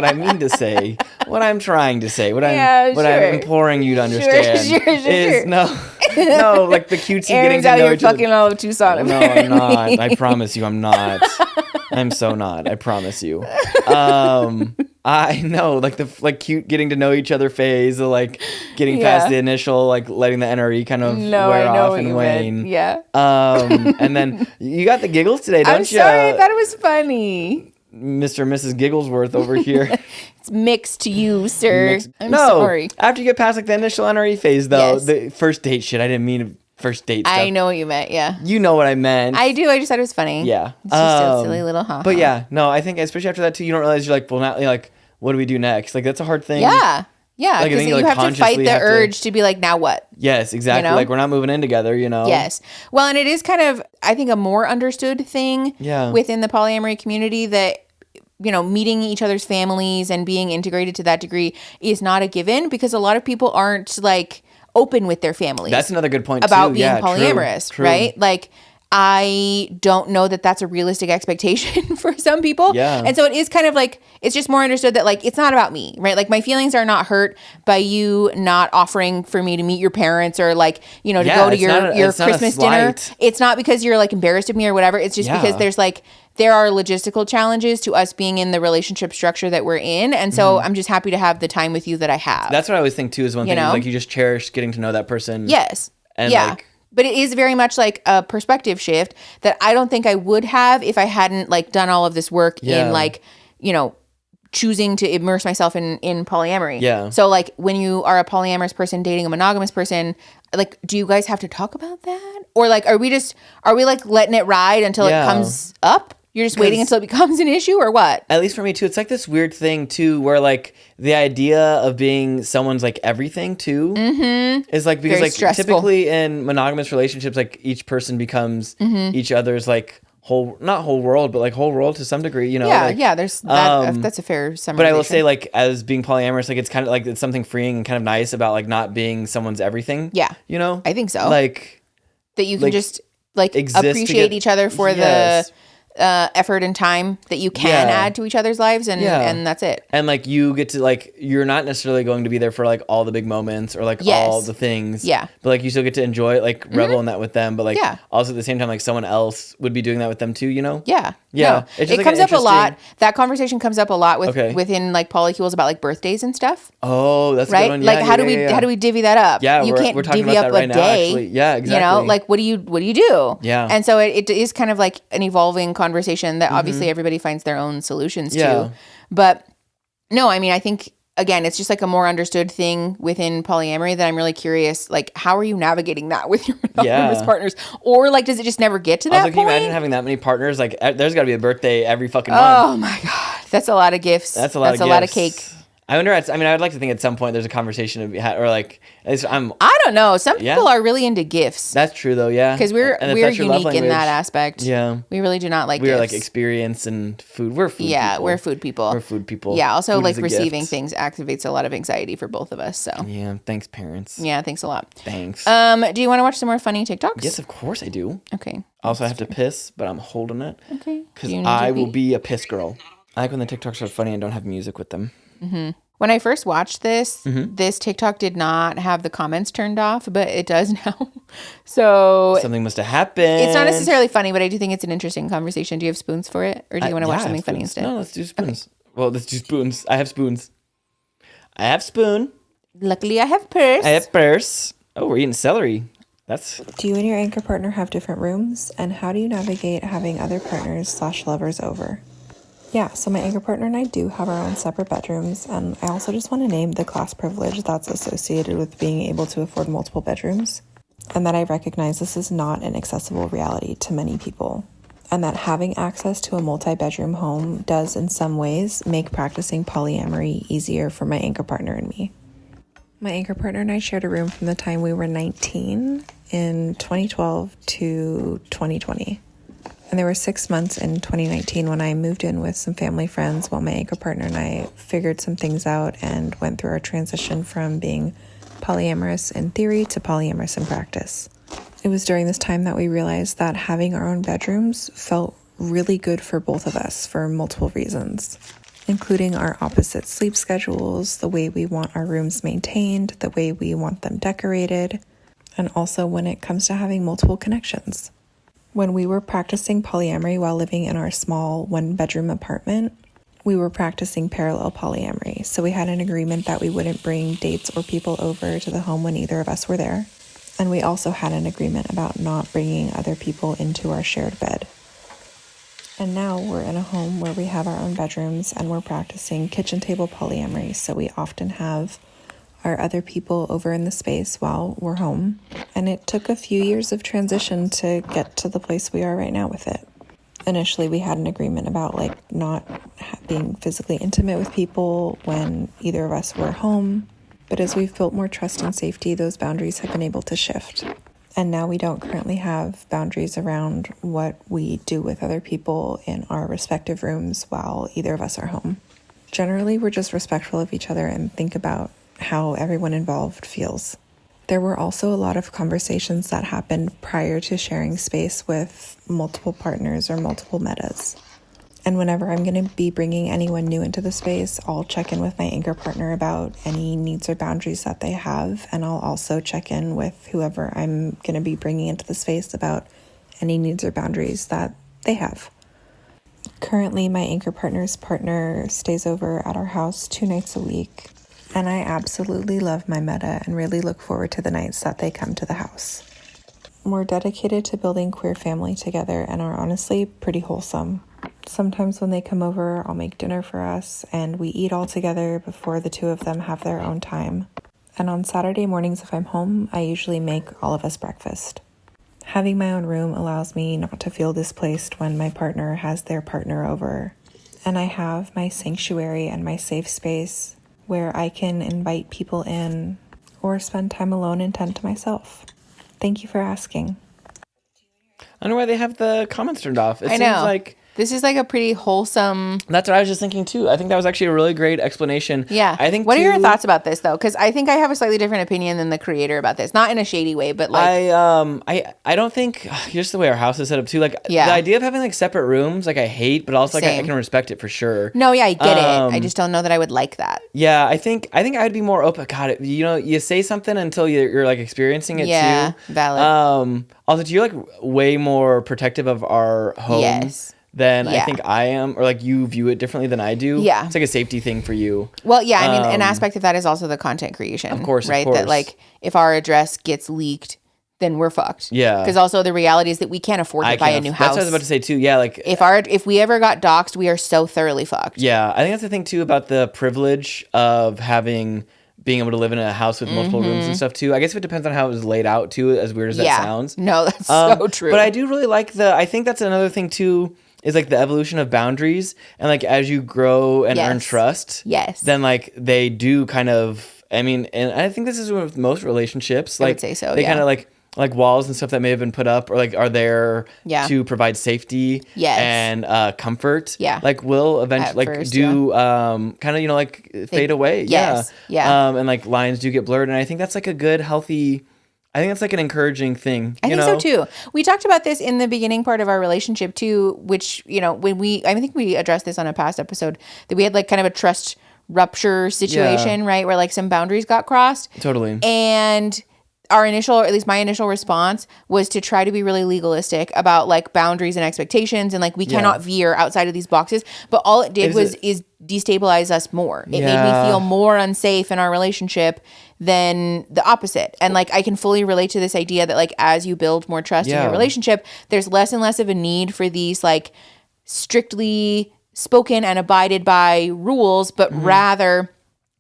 I mean to say, what I'm trying to say, what I'm imploring you to understand is no, like the cutesy getting to know each other. Fucking all of Tucson. No, I'm not. I promise you, I'm not. I'm so not. I promise you. I know, like the like cute getting to know each other phase, of like getting past the initial like letting the NRE kind of wear off and wane. Yeah. And then you got the giggles today, don't you? I'm sorry, I thought it was funny. Mr. and Mrs. Gigglesworth over here. It's mixed to you, sir. I'm no, sorry. After you get past like the initial NRE phase, though, the first date shit, I didn't mean first date stuff. I know what you meant, yeah. You know what I meant. I do. I just thought it was funny. Yeah. It's just a silly little ha. But yeah, no, I think especially after that too, you don't realize you're like, well, now, like, what do we do next? Like, that's a hard thing. Yeah. Yeah, like, because you have to fight the urge to be like, now what? Yes, exactly. You know? Like, we're not moving in together, you know? Yes. Well, and it is kind of, I think, a more understood thing within the polyamory community that, you know, meeting each other's families and being integrated to that degree is not a given, because a lot of people aren't like open with their families. That's another good point about being polyamorous, true. Right? Like, I don't know that that's a realistic expectation for some people. Yeah. And so it is kind of like, it's just more understood that like, it's not about me, right? Like my feelings are not hurt by you not offering for me to meet your parents or like, you know, to go to your Christmas dinner. It's not because you're like embarrassed of me or whatever. It's just because there's like, there are logistical challenges to us being in the relationship structure that we're in. And so I'm just happy to have the time with you that I have. That's what I always think too, is one thing, like you just cherish getting to know that person. Yes. And like, But it is very much like a perspective shift that I don't think I would have if I hadn't like done all of this work in like, you know, choosing to immerse myself in polyamory. Yeah. So like when you are a polyamorous person dating a monogamous person, like do you guys have to talk about that? Or like are we like letting it ride until it comes up? You're just waiting until it becomes an issue or what? At least for me too, it's like this weird thing too where like the idea of being someone's like everything too is like, because Very like stressful. typically in monogamous relationships, like each person becomes each other's like not whole world, but like whole world to some degree, you know? Yeah, like, yeah, there's that, that's a fair summarization. But I will say like as being polyamorous, like it's kind of like it's something freeing and kind of nice about like not being someone's everything. Yeah. You know? I think so. Like that you can like, just like exist appreciate each other for the effort and time that you can add to each other's lives and that's it. And like you get to like you're not necessarily going to be there for like all the big moments or like all the things. Yeah. But like you still get to enjoy it, like revel in that with them. But like also at the same time like someone else would be doing that with them too, you know? Yeah. Yeah. No, It's just, it like, comes an up a lot. interesting- That conversation comes up a lot within like polycules about like birthdays and stuff. Oh, that's a right. good one. Like yeah, how yeah, do we divvy that up? Yeah, you can't we're talking divvy about up that right a now, day. actually. Yeah, exactly. You know, like what do you do? Yeah. And so it is kind of like an evolving conversation that obviously everybody finds their own solutions to. But no, I mean I think again, it's just like a more understood thing within polyamory that I'm really curious, like, how are you navigating that with your monogamous partners? Or, like, does it just never get to that point? Can you imagine having that many partners? Like, there's got to be a birthday every fucking month. Oh, my God. That's a lot of gifts. That's a lot of cake. I wonder. I mean, I'd like to think at some point there's a conversation to be had, or like, I don't know. Some people are really into gifts. That's true, though. Yeah, because we're unique in that aspect. Yeah, we really do not like. We gifts. are like experience and food. We're food. Yeah, people. we're food people. We're food people. Yeah. Also, food like receiving things activates a lot of anxiety for both of us. So yeah, thanks, parents. Yeah, thanks a lot. Thanks. Do you want to watch some more funny TikToks? Yes, of course I do. Okay. Also, I have to piss, but I'm holding it. Okay. Because I will be a piss girl. I like when the TikToks are funny and don't have music with them. Mm-hmm. When I first watched this, this TikTok did not have the comments turned off, but it does now. So something must have happened. It's not necessarily funny, but I do think it's an interesting conversation. Do you have spoons for it? Or do you want to watch something funny instead? No, let's do spoons. Okay. Well, let's do spoons. I have spoons. I have spoon. Luckily, I have purse. I have purse. Oh, we're eating celery. Do you and your anchor partner have different rooms? And how do you navigate having other partners/lovers over? Yeah, so my anchor partner and I do have our own separate bedrooms, and I also just want to name the class privilege that's associated with being able to afford multiple bedrooms, and that I recognize this is not an accessible reality to many people, and that having access to a multi-bedroom home does in some ways make practicing polyamory easier for my anchor partner and me. My anchor partner and I shared a room from the time we were 19 in 2012 to 2020. And there were 6 months in 2019 when I moved in with some family friends while my anchor partner and I figured some things out and went through our transition from being polyamorous in theory to polyamorous in practice. It was during this time that we realized that having our own bedrooms felt really good for both of us for multiple reasons, including our opposite sleep schedules, the way we want our rooms maintained, the way we want them decorated, and also when it comes to having multiple connections. When we were practicing polyamory while living in our small one-bedroom apartment, we were practicing parallel polyamory. So we had an agreement that we wouldn't bring dates or people over to the home when either of us were there. And we also had an agreement about not bringing other people into our shared bed. And now we're in a home where we have our own bedrooms and we're practicing kitchen table polyamory. So we often have our other people over in the space while we're home. And it took a few years of transition to get to the place we are right now with it. Initially, we had an agreement about like not being physically intimate with people when either of us were home. But as we've built more trust and safety, those boundaries have been able to shift. And now we don't currently have boundaries around what we do with other people in our respective rooms while either of us are home. Generally, we're just respectful of each other and think about how everyone involved feels. There were also a lot of conversations that happened prior to sharing space with multiple partners or multiple metas. And whenever I'm going to be bringing anyone new into the space, I'll check in with my anchor partner about any needs or boundaries that they have. And I'll also check in with whoever I'm going to be bringing into the space about any needs or boundaries that they have. Currently, my anchor partner's partner stays over at our house 2 nights a week. And I absolutely love my meta and really look forward to the nights that they come to the house. We're dedicated to building queer family together and are honestly pretty wholesome. Sometimes when they come over, I'll make dinner for us and we eat all together before the two of them have their own time. And on Saturday mornings if I'm home, I usually make all of us breakfast. Having my own room allows me not to feel displaced when my partner has their partner over. And I have my sanctuary and my safe space where I can invite people in or spend time alone and tend to myself. Thank you for asking. I don't know why they have the comments turned off. It I know. seems like this is like a pretty wholesome. That's what I was just thinking too. I think that was actually a really great explanation. Yeah. I think. What are your thoughts about this though? Because I think I have a slightly different opinion than the creator about this. Not in a shady way, but like I don't think just the way our house is set up too. Like the idea of having like separate rooms, like I hate, but also like I can respect it for sure. No, yeah, I get it. I just don't know that I would like that. Yeah, I think I'd be more open. God, you say something until you're like experiencing it too. Yeah, valid. Also, you're like way more protective of our home. Yes. Than I think I am, or like you view it differently than I do. Yeah. It's like a safety thing for you. Well, yeah, I mean, an aspect of that is also the content creation. Of course, right? That like if our address gets leaked, then we're fucked. Yeah. Because also the reality is that we can't afford to buy a new house. That's what I was about to say too. Yeah, like if we ever got doxxed, we are so thoroughly fucked. Yeah, I think that's the thing too about the privilege of being able to live in a house with multiple rooms and stuff too. I guess it depends on how it was laid out too, as weird as that sounds. No, that's so true. But I do really like I think that's another thing too, is like the evolution of boundaries, and like as you grow and earn trust, then like they do kind of, I mean, and I think this is with most relationships, like I would say so, they kind of like walls and stuff that may have been put up or like are there to provide safety and comfort, like will eventually like do kind of, like fade away. And like lines do get blurred, and I think that's like a good healthy, I think that's like an encouraging thing. I think so too. We talked about this in the beginning part of our relationship too, which, when I think we addressed this on a past episode, that we had like kind of a trust rupture situation, right? Where like some boundaries got crossed. Totally. And our initial, or at least my initial response was to try to be really legalistic about like boundaries and expectations, and like we cannot veer outside of these boxes. But all it did is destabilize us more. It made me feel more unsafe in our relationship than the opposite. And like I can fully relate to this idea that like as you build more trust in your relationship, there's less and less of a need for these like strictly spoken and abided by rules, but rather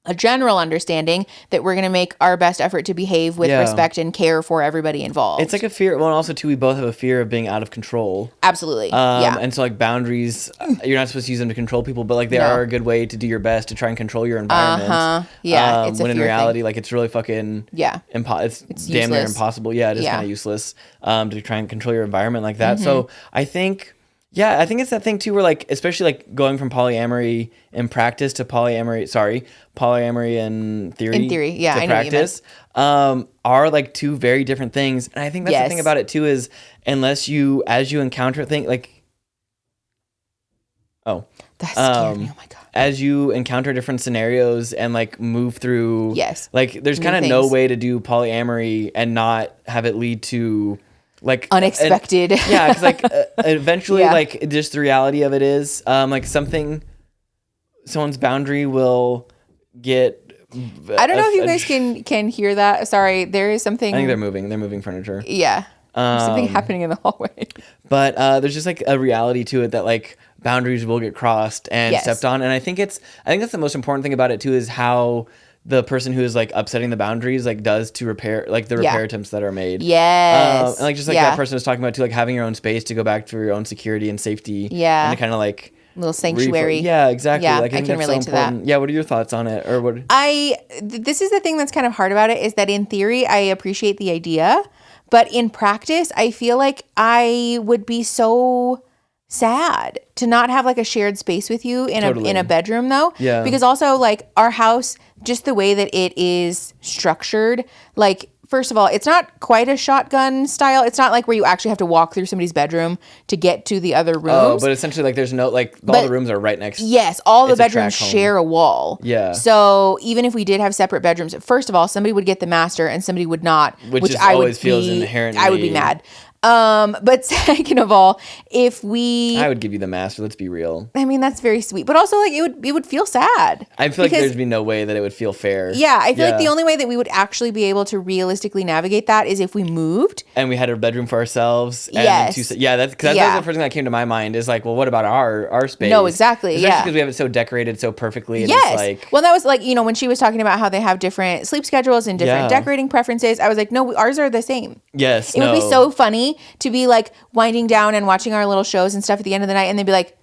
a general understanding that we're going to make our best effort to behave with respect and care for everybody involved. It's like a fear. Well, and also too, we both have a fear of being out of control. Absolutely. And so like boundaries, you're not supposed to use them to control people, but like they are a good way to do your best to try and control your environment. Yeah. It's when a in fear reality, thing. like it's really fucking it's damn near impossible. Yeah, it is kind of useless to try and control your environment like that. So I think it's that thing too where like, especially like going from polyamory in practice to polyamory in theory. To I know practice, are like two very different things. And I think that's the thing about it too is as you encounter things like, that scared me. Oh my God. As you encounter different scenarios and like move through, like there's kind of no way to do polyamory and not have it lead to like unexpected. Because like eventually, like just the reality of it is, like someone's boundary will get. I don't know if you guys can hear that. Sorry, there is something. I think they're moving furniture. Yeah, there's something happening in the hallway. But there's just like a reality to it that like boundaries will get crossed and stepped on, and I think that's the most important thing about it too is how the person who is like upsetting the boundaries like does to repair like the repair attempts that are made. Yes. And like just like that person was talking about too, like having your own space to go back to your own security and safety. Yeah. And to kind of like little sanctuary. Yeah, exactly. Yeah, like I can relate to that. Yeah, what are your thoughts on it? Or what? This is the thing that's kind of hard about it is that in theory I appreciate the idea, but in practice I feel like I would be so sad to not have like a shared space with you in a bedroom though. Yeah. Because also like our house, just the way that it is structured, like first of all, it's not quite a shotgun style. It's not like where you actually have to walk through somebody's bedroom to get to the other rooms. Oh, but essentially like there's no like all the rooms are right next. Yes, all the bedrooms share a wall. Yeah. So even if we did have separate bedrooms, first of all, somebody would get the master and somebody would not, which I always would feels inherently. I would be mad. But second of all, if we, I would give you the master. Let's be real. I mean, that's very sweet, but also like it would feel sad. I feel like there'd be no way that it would feel fair. Yeah, I feel like the only way that we would actually be able to realistically navigate that is if we moved and we had a bedroom for ourselves. And yes. that's the first thing that came to my mind is like, well, what about our space? No, exactly. Especially yeah, because we have it so decorated so perfectly. And yes. It's like, well, that was like, you know, when she was talking about how they have different sleep schedules and different decorating preferences, I was like, no, ours are the same. Yes, it would be so funny to be like winding down and watching our little shows and stuff at the end of the night, and they'd be like,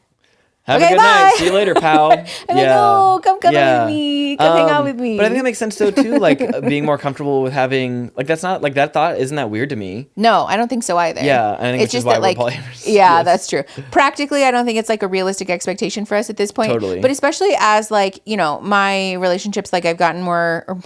have a good night. See you later, pal. I'm like, oh, come cuddle with me. Come hang out with me. But I think it makes sense though too, like being more comfortable with having like that's not like that thought isn't that weird to me. No, I don't think so either. Yeah, I think it's just that like yeah, that's true. Practically, I don't think it's like a realistic expectation for us at this point. Totally. But especially as like, you know, my relationships, like I've gotten more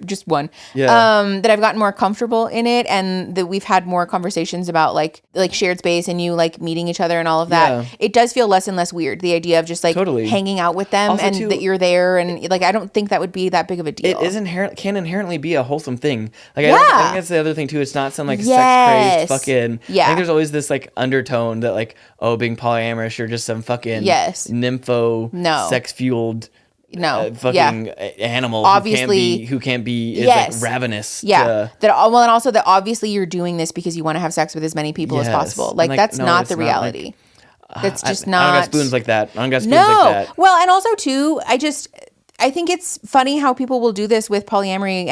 just one. Yeah. That I've gotten more comfortable in it, and that we've had more conversations about like shared space and you like meeting each other and all of that. Yeah. It does feel less and less weird. The idea of just like hanging out with them also, and too, that you're there, and like I don't think that would be that big of a deal. It is can inherently be a wholesome thing. Like I think that's the other thing too. It's not some like sex crazed fucking. I think there's always this like undertone that like, oh, being polyamorous, you're just some fucking nympho sex fueled fucking animal obviously who can't be is like ravenous. That and also that obviously you're doing this because you want to have sex with as many people as possible. Like that's not the reality. Like, that's just not. I don't got spoons like that. I don't got spoons like that. Well, and also too, I think it's funny how people will do this with polyamory.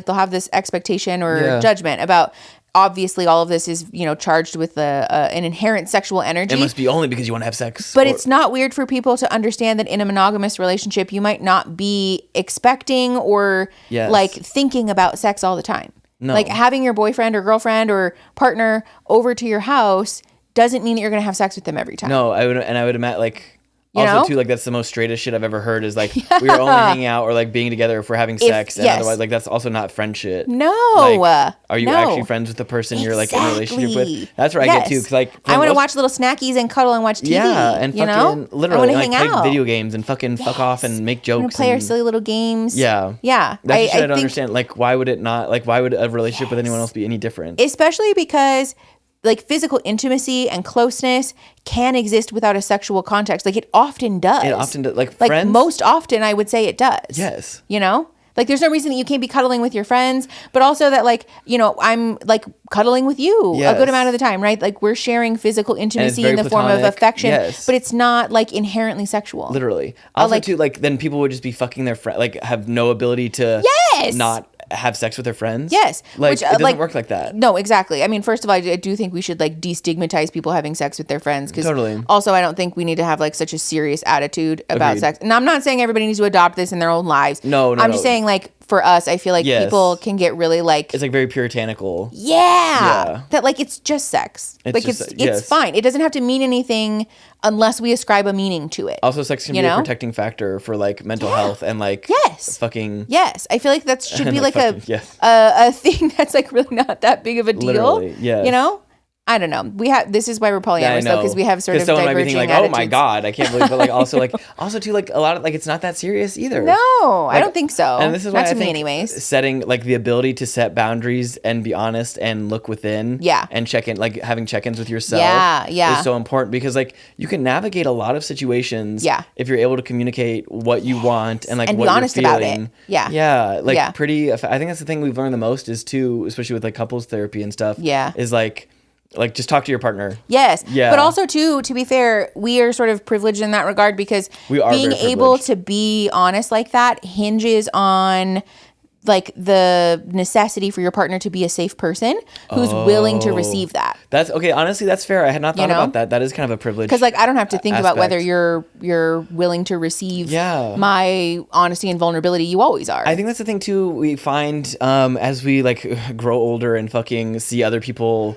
They'll have this expectation or judgment about. Obviously, all of this is, you know, charged with an inherent sexual energy. It must be only because you want to have sex. But it's not weird for people to understand that in a monogamous relationship, you might not be expecting or like thinking about sex all the time. No. Like having your boyfriend or girlfriend or partner over to your house doesn't mean that you're going to have sex with them every time. No, I would imagine like. You also, know? too, like that's the most straightest shit I've ever heard. Is like we are only hanging out or like being together if we're having sex, and otherwise, like that's also not friendship. No, like, are you actually friends with the person you're like in a relationship with? That's where I get to because like I want to watch little snackies and cuddle and watch TV. Yeah, and fucking literally like play video games and fucking fuck off and make jokes. Play our silly little games. Yeah. That's what I don't understand. Like, why would it not? Like, why would a relationship with anyone else be any different? Especially because. Like physical intimacy and closeness can exist without a sexual context. Like it often does. It often does. Like friends? Most often, I would say it does. Yes. You know? Like there's no reason that you can't be cuddling with your friends, but also that like, you know, I'm like cuddling with you a good amount of the time, right? Like we're sharing physical intimacy in the form of affection, but it's not like inherently sexual. Literally. Also too, like then people would just be fucking their friend, like have no ability to not have sex with their friends. Yes. Like it doesn't work like that. No, exactly. I mean, first of all, I do think we should like destigmatize people having sex with their friends. Because also I don't think we need to have like such a serious attitude about sex. And I'm not saying everybody needs to adopt this in their own lives. No. I'm just saying like for us, I feel like people can get really like. It's like very puritanical. Yeah. That like it's just sex. It's fine. It doesn't have to mean anything unless we ascribe a meaning to it. Also, sex can be a protecting factor for like mental health and like fucking. Yes, I feel like that should be like a thing that's like really not that big of a deal. Literally, yes. You know? I don't know. This is why we're polyamorous though, because we have sort of someone diverging might be thinking, like, attitudes. oh my god, I can't believe, but like also too like a lot of like it's not that serious either. No, like, I don't think so. And this is why not I to me think anyways. Setting like the ability to set boundaries and be honest and look within, and check in, like having check-ins with yourself, is so important because like you can navigate a lot of situations, if you're able to communicate what you want and like and what be honest you're feeling. about it. I think that's the thing we've learned the most is too, especially with like couples therapy and stuff. Is like just talk to your partner. Yes. Yeah. But also too, to be fair, we are sort of privileged in that regard because being able to be honest like that hinges on like the necessity for your partner to be a safe person who's willing to receive that. That's okay. Honestly, that's fair. I had not thought about that. That is kind of a privilege. Because like I don't have to think about whether you're willing to receive my honesty and vulnerability. You always are. I think that's the thing too. We find as we like grow older and fucking see other people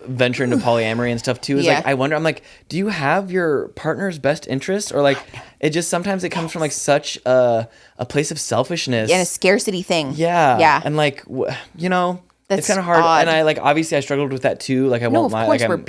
venture into polyamory and stuff too is like I wonder, I'm like, do you have your partner's best interest, or like it just sometimes it comes from like such a place of selfishness and a scarcity thing. And like you know, That's it's kind of hard. odd. And I obviously I struggled with that too. Like I won't lie. Like I'm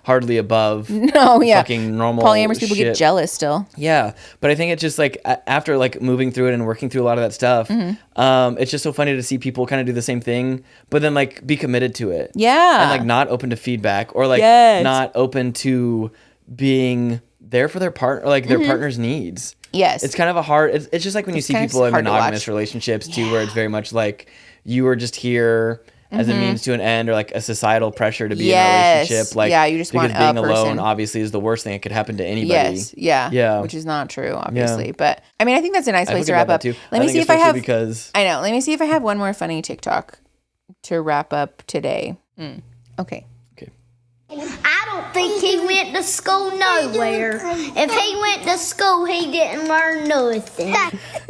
hardly above fucking normal polyamorous people shit. get jealous still. Yeah. But I think it's just after moving through it and working through a lot of that stuff, it's just so funny to see people kind of do the same thing, but then be committed to it. Yeah. And not open to feedback or not open to being there for their partner, or their partner's needs. Yes. It's kind of a hard, it's just when you see people in monogamous relationships too, where it's very much you were just here as a means to an end, or a societal pressure to be in a relationship. You just want being a alone person. Obviously is the worst thing that could happen to anybody. Yes. Yeah. Which is not true, obviously. But I mean, I think that's a nice place to wrap up. Let me see if I have. I know. Let me see if I have one more funny TikTok to wrap up today. Okay. I don't think he went to school nowhere. If he went to school, he didn't learn nothing.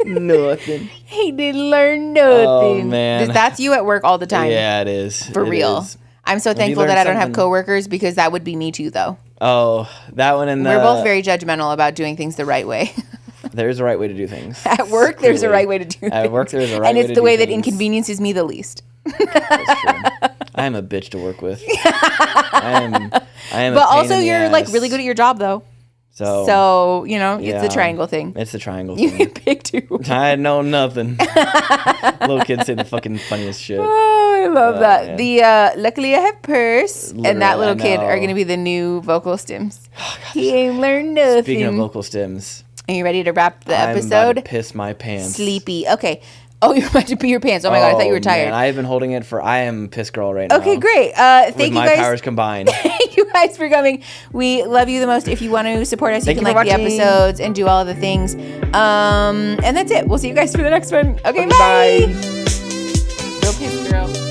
Nothing. He didn't learn nothing. Oh, man. That's you at work all the time. Yeah, it is. For real. I'm so thankful that I don't have coworkers, because that would be me too, though. Oh, that one and we're both very judgmental about doing things the right way. There's a right way to do things. At work, there's a right way to do things. At work, there's a right way to do things. And it's the way that inconveniences me the least. That's true. I am a bitch to work with. I am. But also, you're really good at your job, though. So it's the triangle thing. It's the triangle thing. You get picked too. I know nothing. Little kids say the fucking funniest shit. Oh, I love that. Yeah. The luckily I have purse, and that little kid are gonna be the new vocal stems. He ain't learned nothing. Speaking of vocal stems, are you ready to wrap the episode? I'm about to piss my pants. Sleepy. Okay. Oh, you're about to pee your pants. Oh my God, I thought you were tired. Man, I've been holding it I am piss girl right now. Okay, great. Thank you guys. My powers combined. Thank you guys for coming. We love you the most. If you want to support us, you can like the episodes and do all of the things. And that's it. We'll see you guys for the next one. Okay, bye. Go piss girl.